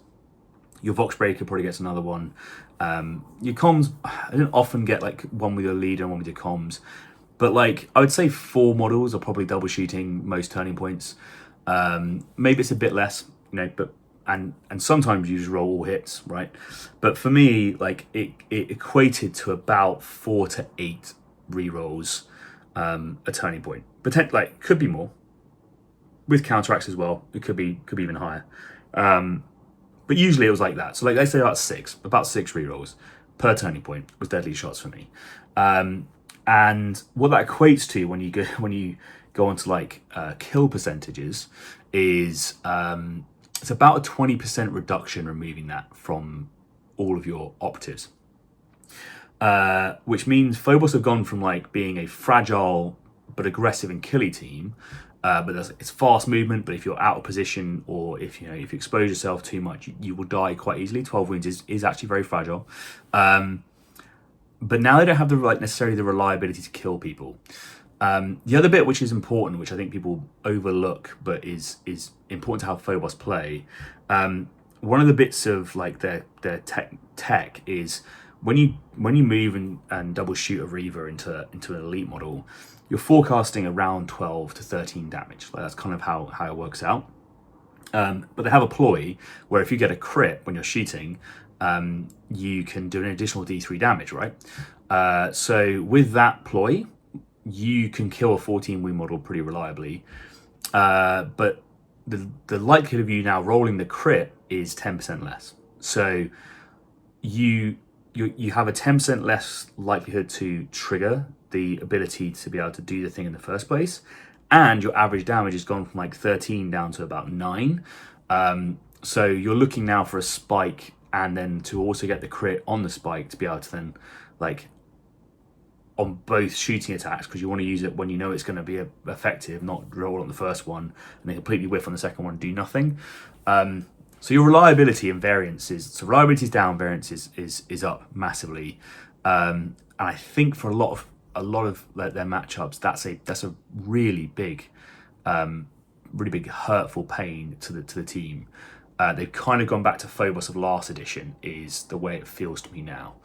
Your Vox Breaker probably gets another one. Your comms, I don't often get like one with your leader and one with your comms, but like I would say 4 models are probably double shooting most turning points. Maybe it's a bit less, but and sometimes you just roll all hits, right? But for me, like it equated to about 4 to 8 rerolls a turning point. Like, could be more with counteracts as well. It could be even higher. But usually it was like that. So like, let's say about 6 rerolls per turning point was deadly shots for me. And what that equates to when you go onto like kill percentages is it's about a 20% reduction removing that from all of your operatives. Which means Phobos have gone from like being a fragile but aggressive and killy team, but it's fast movement, but if you're out of position, or if you expose yourself too much, you will die quite easily. 12 wounds is actually very fragile. But now they don't have necessarily the reliability to kill people. The other bit which is important, which I think people overlook, but is important to how Phobos play, one of the bits of like their tech is when you move and double shoot a Reaver into an elite model, you're forecasting around 12 to 13 damage. Like, that's kind of how it works out. But they have a ploy where if you get a crit when you're shooting, you can do an additional D3 damage, right? So with that ploy, you can kill a 14 wound model pretty reliably. But the likelihood of you now rolling the crit is 10% less. So you have a 10% less likelihood to trigger the ability to be able to do the thing in the first place, and your average damage has gone from like 13 down to about 9. So you're looking now for a spike, and then to also get the crit on the spike to be able to then like on both shooting attacks, because you want to use it when you know it's going to be effective, not roll on the first one and then completely whiff on the second one and do nothing. So your reliability and variance reliability is down, variance is up massively. And I think for a lot of like, their matchups, that's a really big hurtful pain to the team. They've kind of gone back to Phobos of last edition, is the way it feels to me now.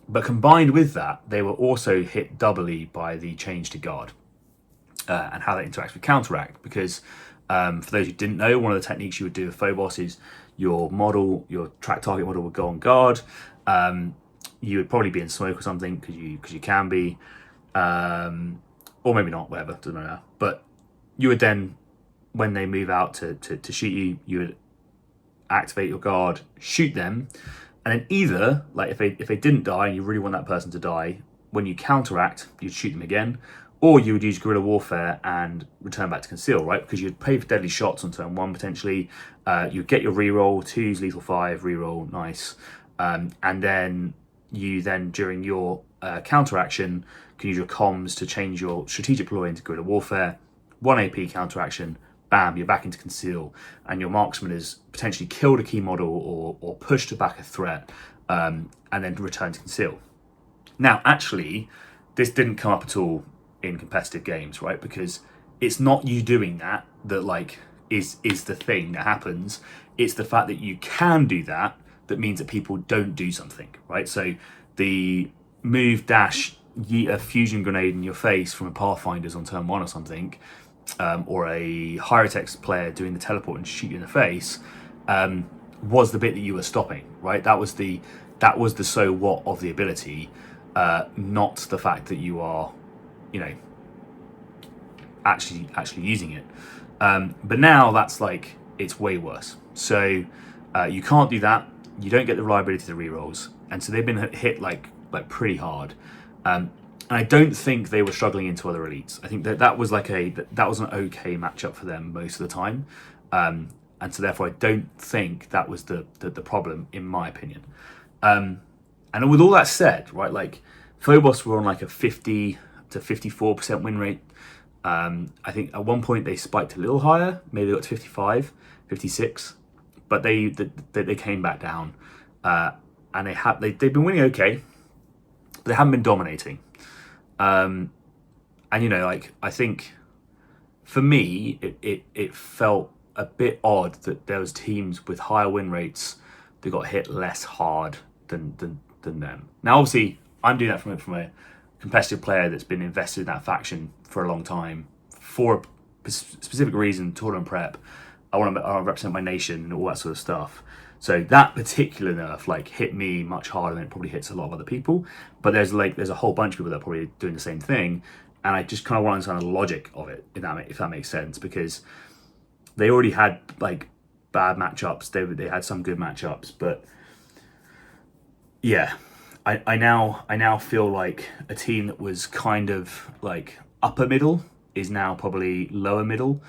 But combined with that, they were also hit doubly by the change to guard and how that interacts with counteract. Because for those who didn't know, one of the techniques you would do with Phobos is your track target model would go on guard. You would probably be in smoke or something, because you can be, or maybe not, whatever, doesn't matter. But you would then, when they move out to shoot you, you would activate your guard, shoot them, and then either, like if they didn't die and you really want that person to die, when you counteract, you'd shoot them again, or you would use guerrilla warfare and return back to conceal, right? Because you'd pay for deadly shots on turn 1 potentially. You'd get your reroll, 2's lethal 5, reroll, nice, and then you during your counteraction can use your comms to change your strategic ploy into guerrilla warfare. 1 AP counteraction. Bam, you're back into conceal, and your marksman has potentially killed a key model or pushed back a threat, and then return to conceal. Now, actually, this didn't come up at all in competitive games, right? Because it's not you doing that like is the thing that happens. It's the fact that you can do that means that people don't do something, right? So the move dash yeet a fusion grenade in your face from a Pathfinder's on turn 1 or something, or a Hieritech player doing the teleport and shoot you in the face, was the bit that you were stopping, right? That was the so what of the ability, not the fact that you are, actually using it. But now that's like, it's way worse. So you can't do that. You don't get the reliability of the rerolls, and so they've been hit like pretty hard. And I don't think they were struggling into other elites. I think that was that was an okay matchup for them most of the time, and so therefore I don't think that was the problem, in my opinion. And with all that said, right, like Phobos were on like a 50 to 54% win rate. I think at one point they spiked a little higher, maybe they got to 55, 56, but they came back down, and they've been winning okay, but they haven't been dominating. And I think for me it felt a bit odd that there was teams with higher win rates that got hit less hard than them. Now obviously I'm doing that from a competitive player that's been invested in that faction for a long time for a specific reason, tournament prep. I want to represent my nation and all that sort of stuff. So that particular nerf hit me much harder than it probably hits a lot of other people. But there's a whole bunch of people that are probably doing the same thing, and I just kind of want to understand the logic of it, if that makes sense, because they already had bad matchups. They had some good matchups, but yeah, I now feel like a team that was kind of upper middle is now probably lower middle.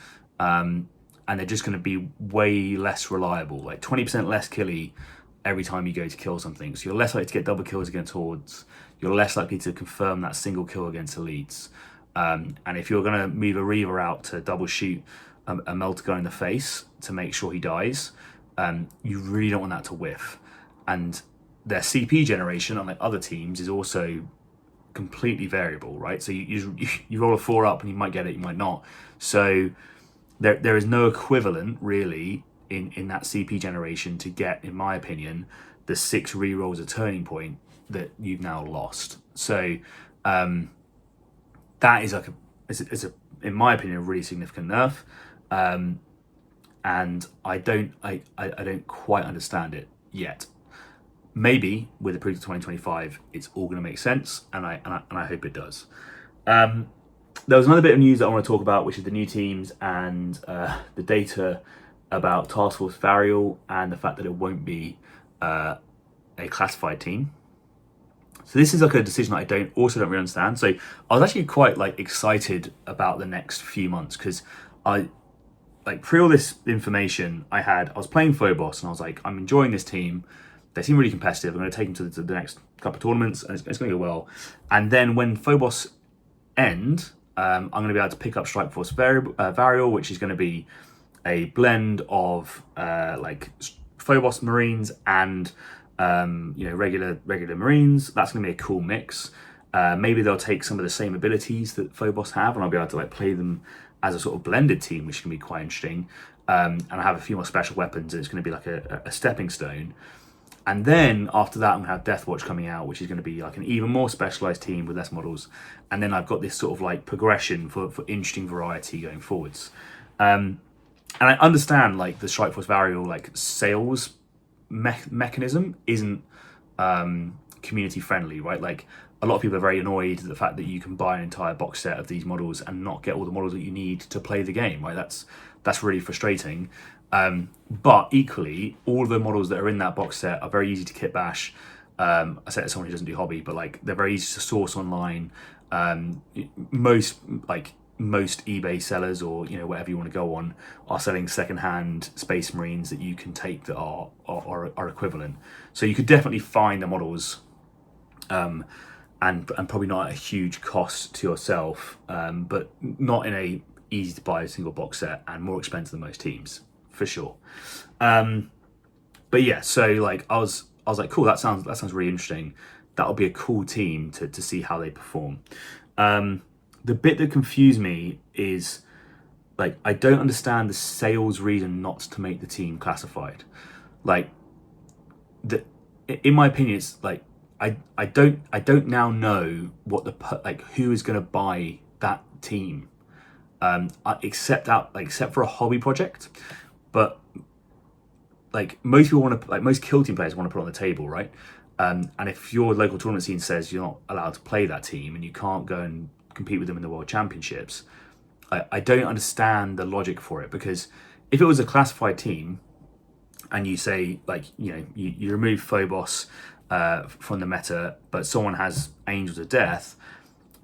And they're just going to be way less reliable, 20% less killy every time you go to kill something. So you're less likely to get double kills against hordes. You're less likely to confirm that single kill against elites. And if you're going to move a Reaver out to double shoot a Melter guy in the face to make sure he dies, you really don't want that to whiff. And their CP generation, unlike other teams, is also completely variable, right? So you roll a 4 up and you might get it, you might not. So there is no equivalent really in that CP generation to get, in my opinion, the 6 rerolls a turning point that you've now lost. So that is is in my opinion a really significant nerf, and I don't quite understand it yet. Maybe with the proof of 2025, it's all going to make sense, and I hope it does. There was another bit of news that I want to talk about, which is the new teams and the data about Task Force Varial and the fact that it won't be a classified team. So this is a decision that I don't really understand. So I was actually quite excited about the next few months, because I pre all this information I was playing Phobos and I was like, I'm enjoying this team. they seem really competitive. I'm going to take them to the next couple of tournaments, and it's going to go well. And then when Phobos end, I'm going to be able to pick up Strike Force Varial, which is going to be a blend of like Phobos Marines and regular Marines. That's going to be a cool mix. Maybe they'll take some of the same abilities that Phobos have, and I'll be able to like play them as a sort of blended team, which can be quite interesting. And I have a few more special weapons, and it's going to be like a stepping stone. And then after that, I'm going to have Deathwatch coming out, which is going to be like an even more specialized team with less models. And then I've got this sort of like progression for interesting variety going forwards. And I understand like the Strike Force Varial like sales mechanism isn't community friendly, right? Like a lot of people are very annoyed at the fact that you can buy an entire box set of these models and not get all the models that you need to play the game, right? That's really frustrating. But equally, all the models that are in that box set are very easy to kit bash. I say it as someone who doesn't do hobby, but like they're very easy to source online. Most eBay sellers, or whatever you want to go on, are selling secondhand Space Marines that you can take that are equivalent. So you could definitely find the models, and probably not at a huge cost to yourself, but not in a easy to buy single box set, and more expensive than most teams for sure. But yeah, so like I was like, cool, that sounds really interesting. That'll be a cool team to see how they perform. The bit that confused me is like I don't understand the sales reason not to make the team classified. Like in my opinion, it's like I don't now know what who is going to buy that team, except for a hobby project. But like most people want to, like most kill team players want to put it on the table, right? And if your local tournament scene says you're not allowed to play that team and you can't go and compete with them in the World Championships, I don't understand the logic for it. Because if it was a classified team and you say like you remove Phobos from the meta, but someone has Angels of Death,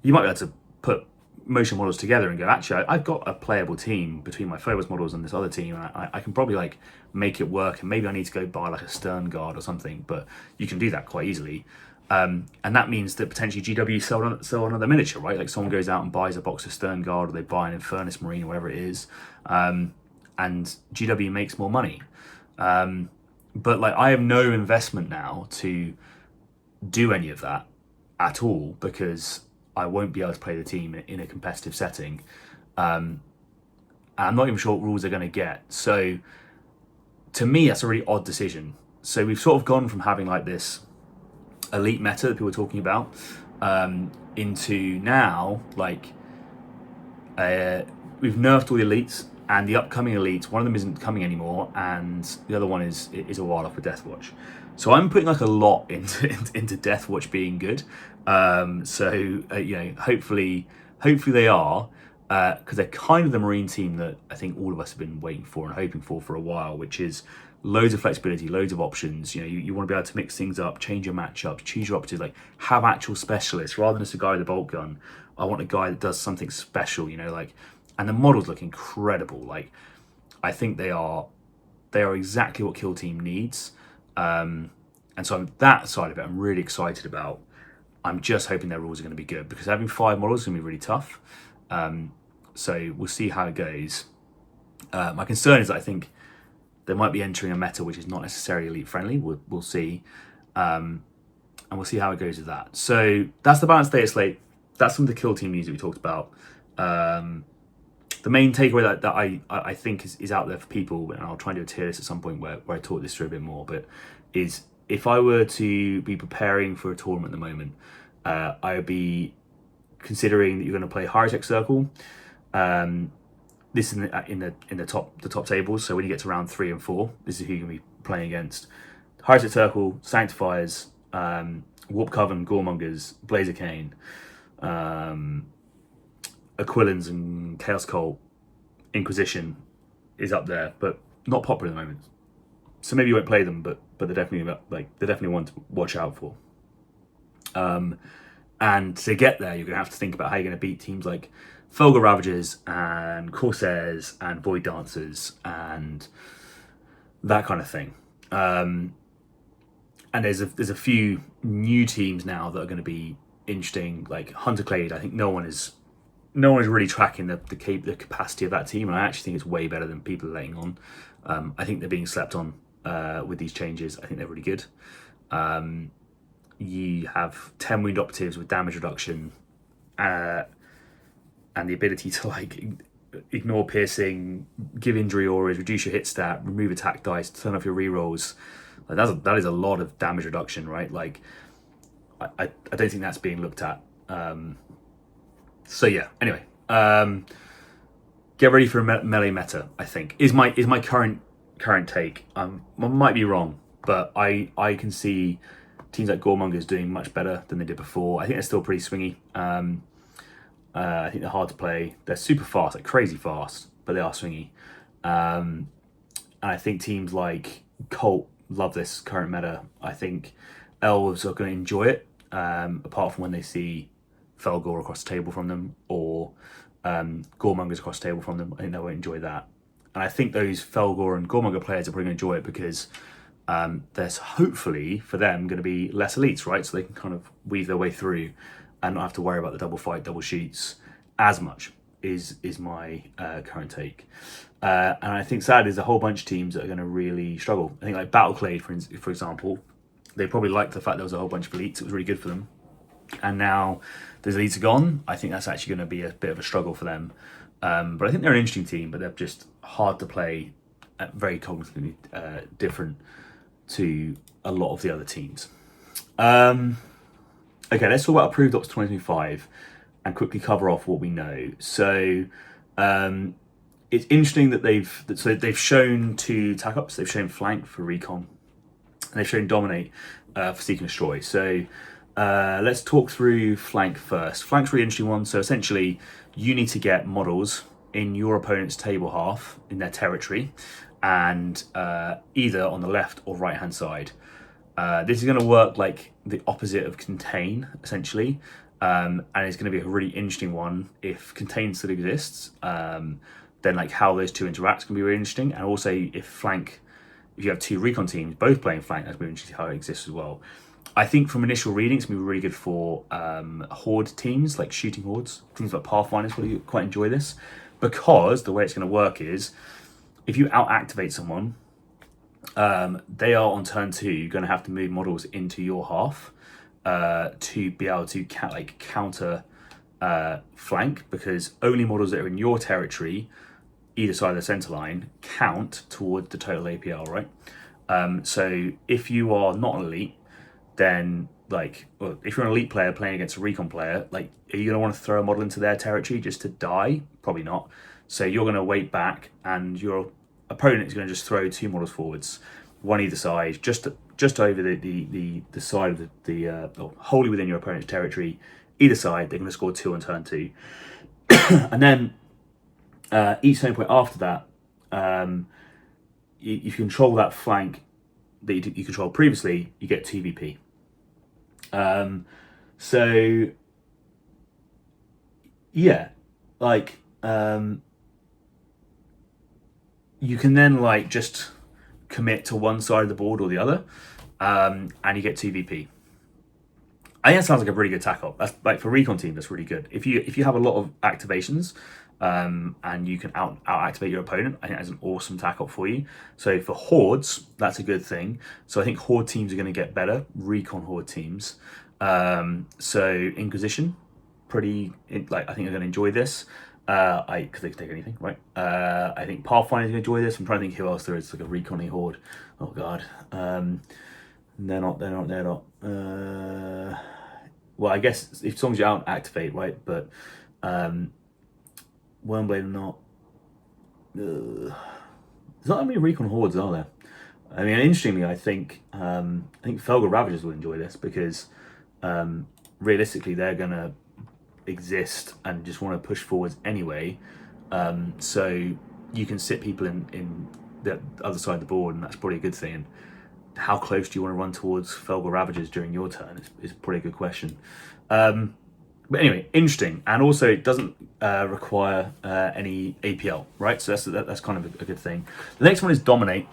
you might be able to put motion models together and go, actually, I've got a playable team between my Phobos models and this other team, and I can probably like make it work, and maybe I need to go buy like a Stern Guard or something, but you can do that quite easily. And that means that potentially GW sell another miniature, right? Like someone goes out and buys a box of Stern Guard, or they buy an Fenris Marine or whatever it is, and GW makes more money. But like I have no investment now to do any of that at all, because I won't be able to play the team in a competitive setting. And I'm not even sure what rules they're going to get. So to me, that's a really odd decision. So we've sort of gone from having like this elite meta that people are talking about, into now like we've nerfed all the elites, and the upcoming elites, one of them isn't coming anymore, and the other one is a while off with Deathwatch. So I'm putting like a lot into Deathwatch being good. Hopefully they are, because they're kind of the Marine team that I think all of us have been waiting for and hoping for a while, which is loads of flexibility, loads of options. You want to be able to mix things up, change your matchups, choose your options, like have actual specialists rather than just a guy with a bolt gun. I want a guy that does something special, and the models look incredible. Like I think they are exactly what Kill Team needs. And so on that side of it, I'm really excited about. I'm just hoping their rules are going to be good, because having 5 models is going to be really tough. So we'll see how it goes. My concern is that I think they might be entering a meta which is not necessarily elite friendly. We'll see. And we'll see how it goes with that. So that's the balanced data slate. That's some of the Kill Team news that we talked about. The main takeaway that I think is out there for people, and I'll try and do a tier list at some point where I talk this through a bit more, but is if I were to be preparing for a tournament at the moment, I would be considering that you're going to play Hieritech Circle. This is in the top tables. So when you get to round 3 and 4, this is who you're going to be playing against. Hieritech Circle, Sanctifiers, Warp Coven, Goremongers, Blazer Khaine, Aquilans and Chaos Cult. Inquisition is up there, but not popular at the moment. So maybe you won't play them, but they're definitely one to watch out for. And to get there, you're going to have to think about how you're going to beat teams like Fulgur Ravagers and Corsairs and Void Dancers and that kind of thing. and there's a few new teams now that are going to be interesting, like Hunter Clade. I think no one is really tracking the capacity of that team, and I actually think it's way better than people are letting on. I think they're being slept on with these changes. I think they're really good. You have 10 wound operatives with damage reduction, and the ability to like ignore piercing, give injury auras, reduce your hit stat, remove attack dice, turn off your rerolls. Like that is a lot of damage reduction, right? Like I don't think that's being looked at. So yeah. Anyway, get ready for a melee meta. I think is my current take. I might be wrong, but I can see teams like Goremongers doing much better than they did before. I think they're still pretty swingy. I think they're hard to play. They're super fast, like crazy fast, but they are swingy. And I think teams like Colt love this current meta. I think Elves are going to enjoy it, apart from when they see Felgor across the table from them, or Goremongers across the table from them. I think they won't enjoy that. And I think those Felgor and Goremonger players are probably going to enjoy it because there's hopefully for them going to be less elites, right? So they can kind of weave their way through and not have to worry about the double fight, double sheets as much. Is my current take. And I think sadly there's a whole bunch of teams that are going to really struggle. I think like Battleclade, for example, they probably liked the fact there was a whole bunch of elites. It was really good for them. And now those elites are gone. I think that's actually going to be a bit of a struggle for them. But I think they're an interesting team, but they're just hard to play, very cognitively different to a lot of the other teams. Okay, let's talk about Approved Ops 2025 and quickly cover off what we know. So it's interesting that they've shown 2 tack ups. They've shown Flank for Recon, and they've shown Dominate for Seek and Destroy. So let's talk through Flank first. Flank's a really interesting one. So essentially, you need to get models in your opponent's table half in their territory, and either on the left or right hand side. This is going to work like the opposite of Contain, essentially, and it's going to be a really interesting one if Contain still exists. Then like how those two interact can be really interesting, and also if you have 2 recon teams both playing Flank, that's really interesting how it exists as well. I think from initial reading, it's going to be really good for horde teams, like shooting hordes. Teams like Pathfinders will quite enjoy this, because the way it's going to work is if you out-activate someone, they are on turn 2 going to have to move models into your half to be able to counter Flank, because only models that are in your territory, either side of the center line, count towards the total APL, right? So if you are not an elite, then if you're an elite player playing against a recon player, are you going to want to throw a model into their territory just to die? Probably not. So you're going to wait back, and your opponent is going to just throw 2 models forwards, one either side, just over the side of the wholly within your opponent's territory. Either side, they're going to score 2 on turn 2, and then each turn point after that, you control that flank that you controlled previously, you get 2 VP. So yeah, you can then just commit to one side of the board or the other, and you get 2 VP. I think that sounds like a pretty good tack up. That's for recon team. That's really good. If you have a lot of activations, and you can out activate your opponent, I think that's an awesome tack up for you. So for hordes, that's a good thing. So I think horde teams are going to get better. Recon horde teams. So Inquisition, I think they're going to enjoy this. Because they can take anything, right? I think Pathfinder's going to enjoy this. I'm trying to think who else there is, like a recon horde. Oh god, they're not. Well, I guess if songs you out activate, right? But Wormblade not. There's not that many recon hordes, are there? I mean, interestingly, I think Felgor Ravagers will enjoy this, because realistically, they're gonna exist and just want to push forwards anyway. So you can sit people in the other side of the board, and that's probably a good thing. And how close do you want to run towards Felgor Ravagers during your turn is probably a good question. But anyway, interesting, and also it doesn't require any APL, right? So that's kind of a good thing. The next one is Dominate,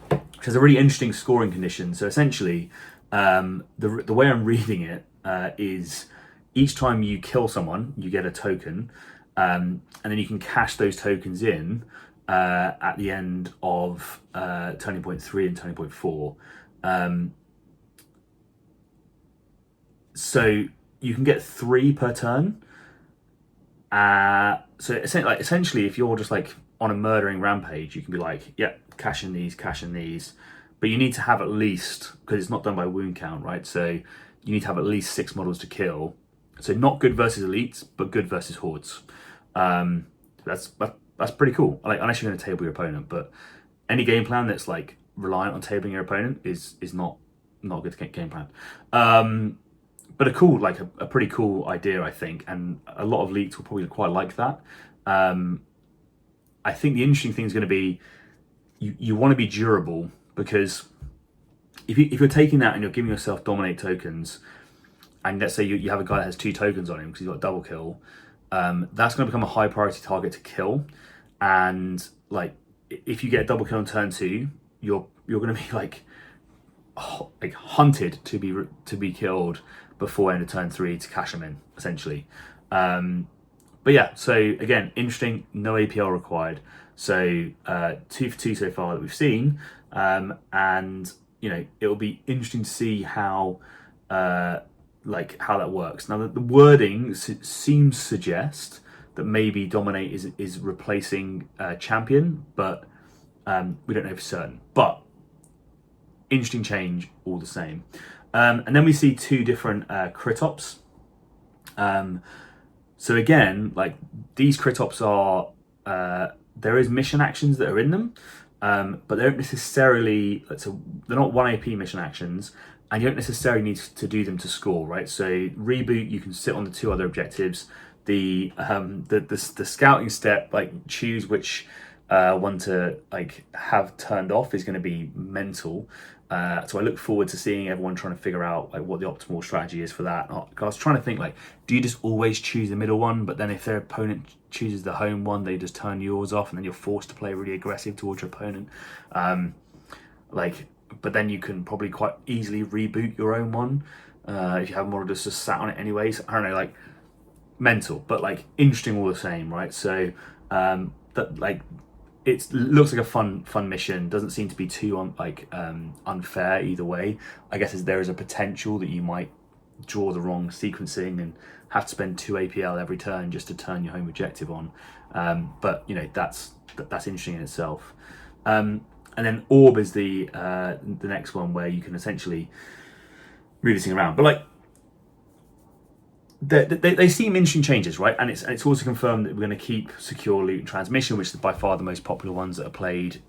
which has a really interesting scoring condition. So essentially, The way I'm reading it is each time you kill someone, you get a token, and then you can cash those tokens in at the end of turning point 3 and turning point 4. So you can get 3 per turn. So essentially, if you're just like on a murdering rampage, you can be like, yep, cash in these. But you need to have at least, because it's not done by wound count, right? So you need to have at least 6 models to kill. So not good versus elites, but good versus hordes. That's pretty cool. Like, unless you're going to table your opponent, but any game plan that's like reliant on tabling your opponent is not a good game plan. But a pretty cool idea, I think, and a lot of leaks will probably quite like that. I think the interesting thing is going to be you want to be durable, because if you're taking that and you're giving yourself dominate tokens, and let's say you have a guy that has 2 tokens on him because he's got a double kill, that's going to become a high priority target to kill. And like, if you get a double kill on turn 2, you're going to be like hunted to be killed before end of turn 3 to cash them in, essentially. But yeah, so again, interesting, no APL required. So 2 for 2 so far that we've seen, and it will be interesting to see how that works. Now the wording seems to suggest that maybe dominate is replacing champion, but we don't know for certain. But interesting change all the same. And then we see 2 different crit ops. So again, like, these crit ops are there is mission actions that are in them, but they don't necessarily. So they're not 1 AP mission actions, and you don't necessarily need to do them to score, right? So reboot, you can sit on the 2 other objectives. The scouting step, like, choose which one to like have turned off, is going to be mental. So I look forward to seeing everyone trying to figure out like what the optimal strategy is for that. I was trying to think, like, do you just always choose the middle one, but then if their opponent chooses the home one, they just turn yours off, and then you're forced to play really aggressive towards your opponent. But then you can probably quite easily reboot your own one if you have more just sat on it anyways. I don't know, like, mental, but like interesting all the same, right? So that, like, it looks like a fun mission. Doesn't seem to be too unfair either way. I guess there is a potential that you might draw the wrong sequencing and have to spend 2 APL every turn just to turn your home objective on. But that's interesting in itself. And then Orb is the next one, where you can essentially move this thing around. But like, they seem interesting changes, right? And it's also confirmed that we're going to keep secure loot and transmission, which is by far the most popular ones that are played.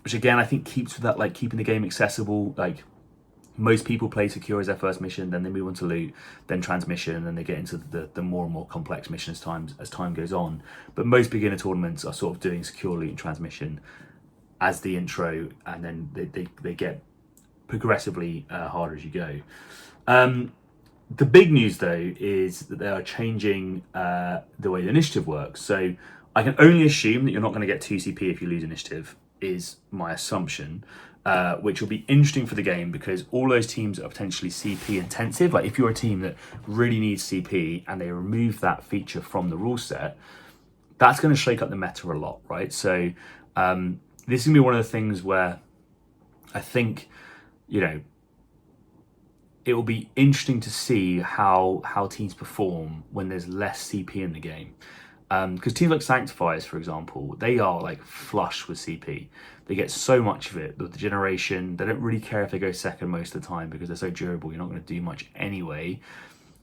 Which again, I think keeps with that, like, keeping the game accessible. Like, most people play secure as their first mission, then they move on to loot, then transmission, and then they get into the more and more complex missions as time goes on. But most beginner tournaments are sort of doing secure loot and transmission as the intro, and then they get progressively harder as you go. The big news, though, is that they are changing the way the initiative works. So I can only assume that you're not going to get 2 CP if you lose initiative, is my assumption, which will be interesting for the game, because all those teams are potentially CP intensive. Like, if you're a team that really needs CP and they remove that feature from the rule set, that's going to shake up the meta a lot, right? So this is going to be one of the things where I think, it will be interesting to see how teams perform when there's less CP in the game. Because teams like Sanctifiers, for example, they are like flush with CP. They get so much of it with the generation. They don't really care if they go second most of the time, because they're so durable, you're not going to do much anyway.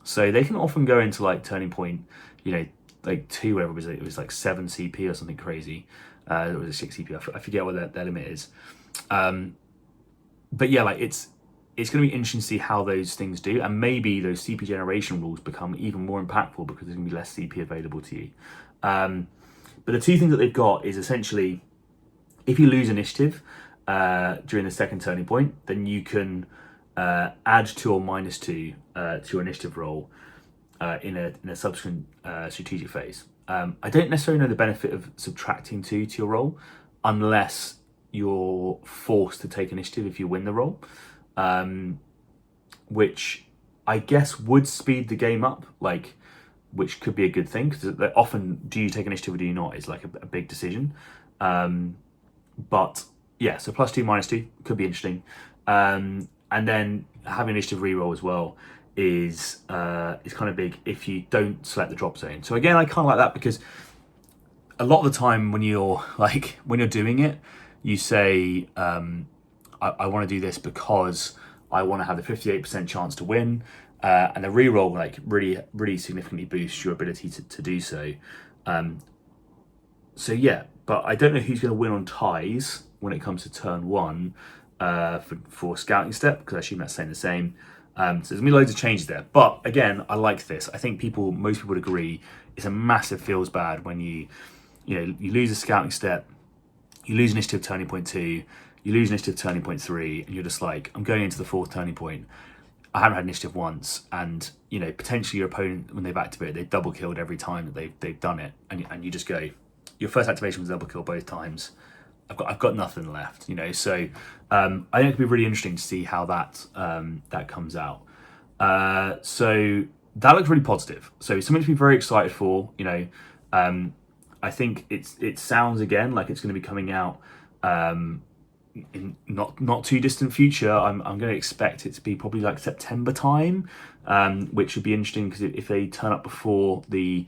So they can often go into like turning point, like 2, whatever it was like 7 CP or something crazy. It was a 6 CP, I forget what their limit is. But yeah, like, it's going to be interesting to see how those things do, and maybe those CP generation rules become even more impactful because there's going to be less CP available to you. But the 2 things that they've got is essentially, if you lose initiative during the second turning point, then you can add 2 or minus 2 to your initiative roll in a subsequent strategic phase. I don't necessarily know the benefit of subtracting 2 to your roll, unless you're forced to take initiative if you win the roll. which I guess would speed the game up, like, which could be a good thing, because often, do you take initiative or do you not, is like a big decision. But yeah, so +2, -2 could be interesting. And then having initiative reroll as well is kind of big if you don't select the drop zone. So again, I kind of like that, because a lot of the time when you're doing it, you say, I want to do this because I want to have the 58% chance to win, and the reroll like really significantly boosts your ability to do so. So yeah, but I don't know who's going to win on ties when it comes to turn 1 for scouting step, because I assume that's staying the same. So there's going to be loads of changes there. But again, I like this. I think most people would agree it's a massive feels bad when you lose a scouting step, you lose initiative turning point 2, you lose initiative turning point 3, and you're just like, I'm going into the 4th turning point. I haven't had initiative once, and potentially your opponent, when they've activated, they've double killed every time that they've done it, and you just go, your first activation was double kill both times. I've got nothing left, So I think it'd be really interesting to see how that comes out. So that looks really positive. So something to be very excited for. I think it sounds again like it's going to be coming out in not too distant future. I'm going to expect it to be probably like September time, which would be interesting, because if they turn up before the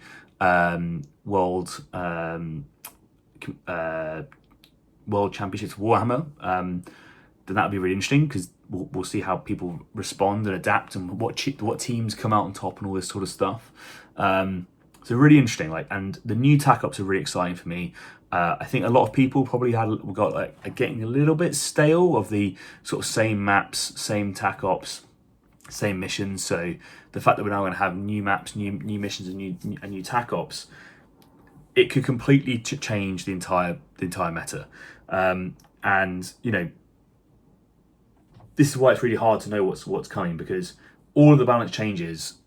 World Championships Warhammer, then that would be really interesting, because we'll see how people respond and adapt, and what teams come out on top and all this sort of stuff. So really interesting, and the new tack ups are really exciting for me. I think a lot of people probably got getting a little bit stale of the sort of same maps, same tack ops, same missions. So the fact that we're now going to have new maps, new missions, and new tack ops, it could completely change the entire meta. And this is why it's really hard to know what's coming, because all of the balance changes,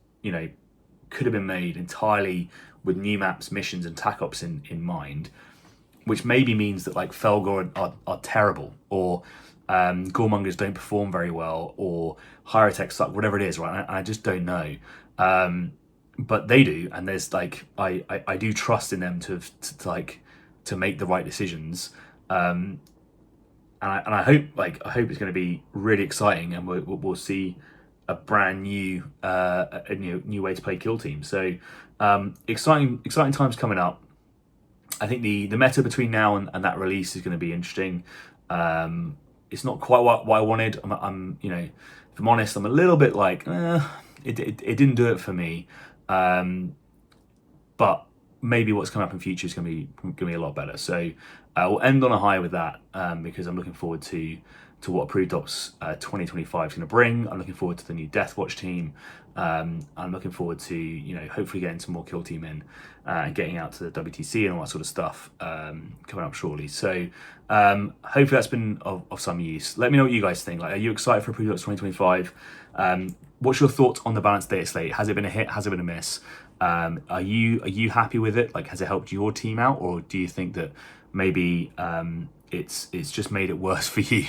could have been made entirely with new maps, missions, and tack ops in mind, which maybe means that like Felgor are terrible, or Goremongers don't perform very well, or Hieritech suck, whatever it is, right? I just don't know. But they do, and there's I do trust in them to make the right decisions. And I hope it's going to be really exciting, and we'll see a brand new new way to play kill team. So exciting times coming up. I think the meta between now and that release is going to be interesting. It's not quite what I wanted. I'm if I'm honest, I'm a little bit like it didn't do it for me. But maybe what's coming up in future is going to be a lot better. So we'll end on a high with that, because I'm looking forward to what Approved Ops 2025 is going to bring. I'm looking forward to the new Deathwatch team. I'm looking forward to hopefully getting some more kill team in, and getting out to the WTC and all that sort of stuff coming up shortly. So hopefully that's been of some use. Let me know what you guys think. Are you excited for Approved Ops 2025? What's your thoughts on the balanced data slate? Has it been a hit? Has it been a miss? Are you happy with it? Has it helped your team out, or do you think that maybe it's just made it worse for you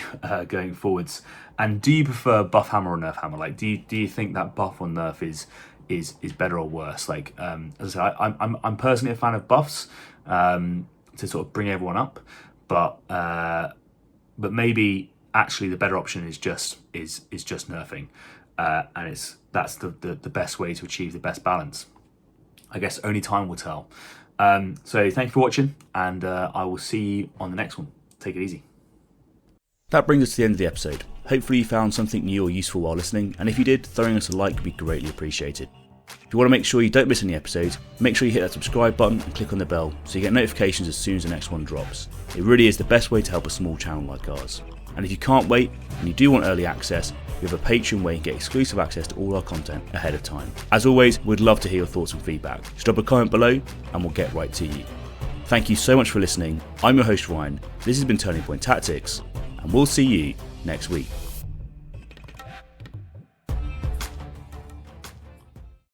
going forwards? And do you prefer buff hammer or nerf hammer? Do you think that buff or nerf is better or worse? As I said, I'm personally a fan of buffs to sort of bring everyone up, but maybe actually the better option is just nerfing, and that's the best way to achieve the best balance. I guess only time will tell. So thank you for watching, and I will see you on the next one. Take it easy. That brings us to the end of the episode. Hopefully you found something new or useful while listening, and if you did, throwing us a like would be greatly appreciated. If you want to make sure you don't miss any episodes, make sure you hit that subscribe button and click on the bell so you get notifications as soon as the next one drops. It really is the best way to help a small channel like ours. And if you can't wait and you do want early access, we have a Patreon where you can get exclusive access to all our content ahead of time. As always, we'd love to hear your thoughts and feedback. Just drop a comment below and we'll get right to you. Thank you so much for listening. I'm your host Ryan, this has been Turning Point Tactics, and we'll see you next week.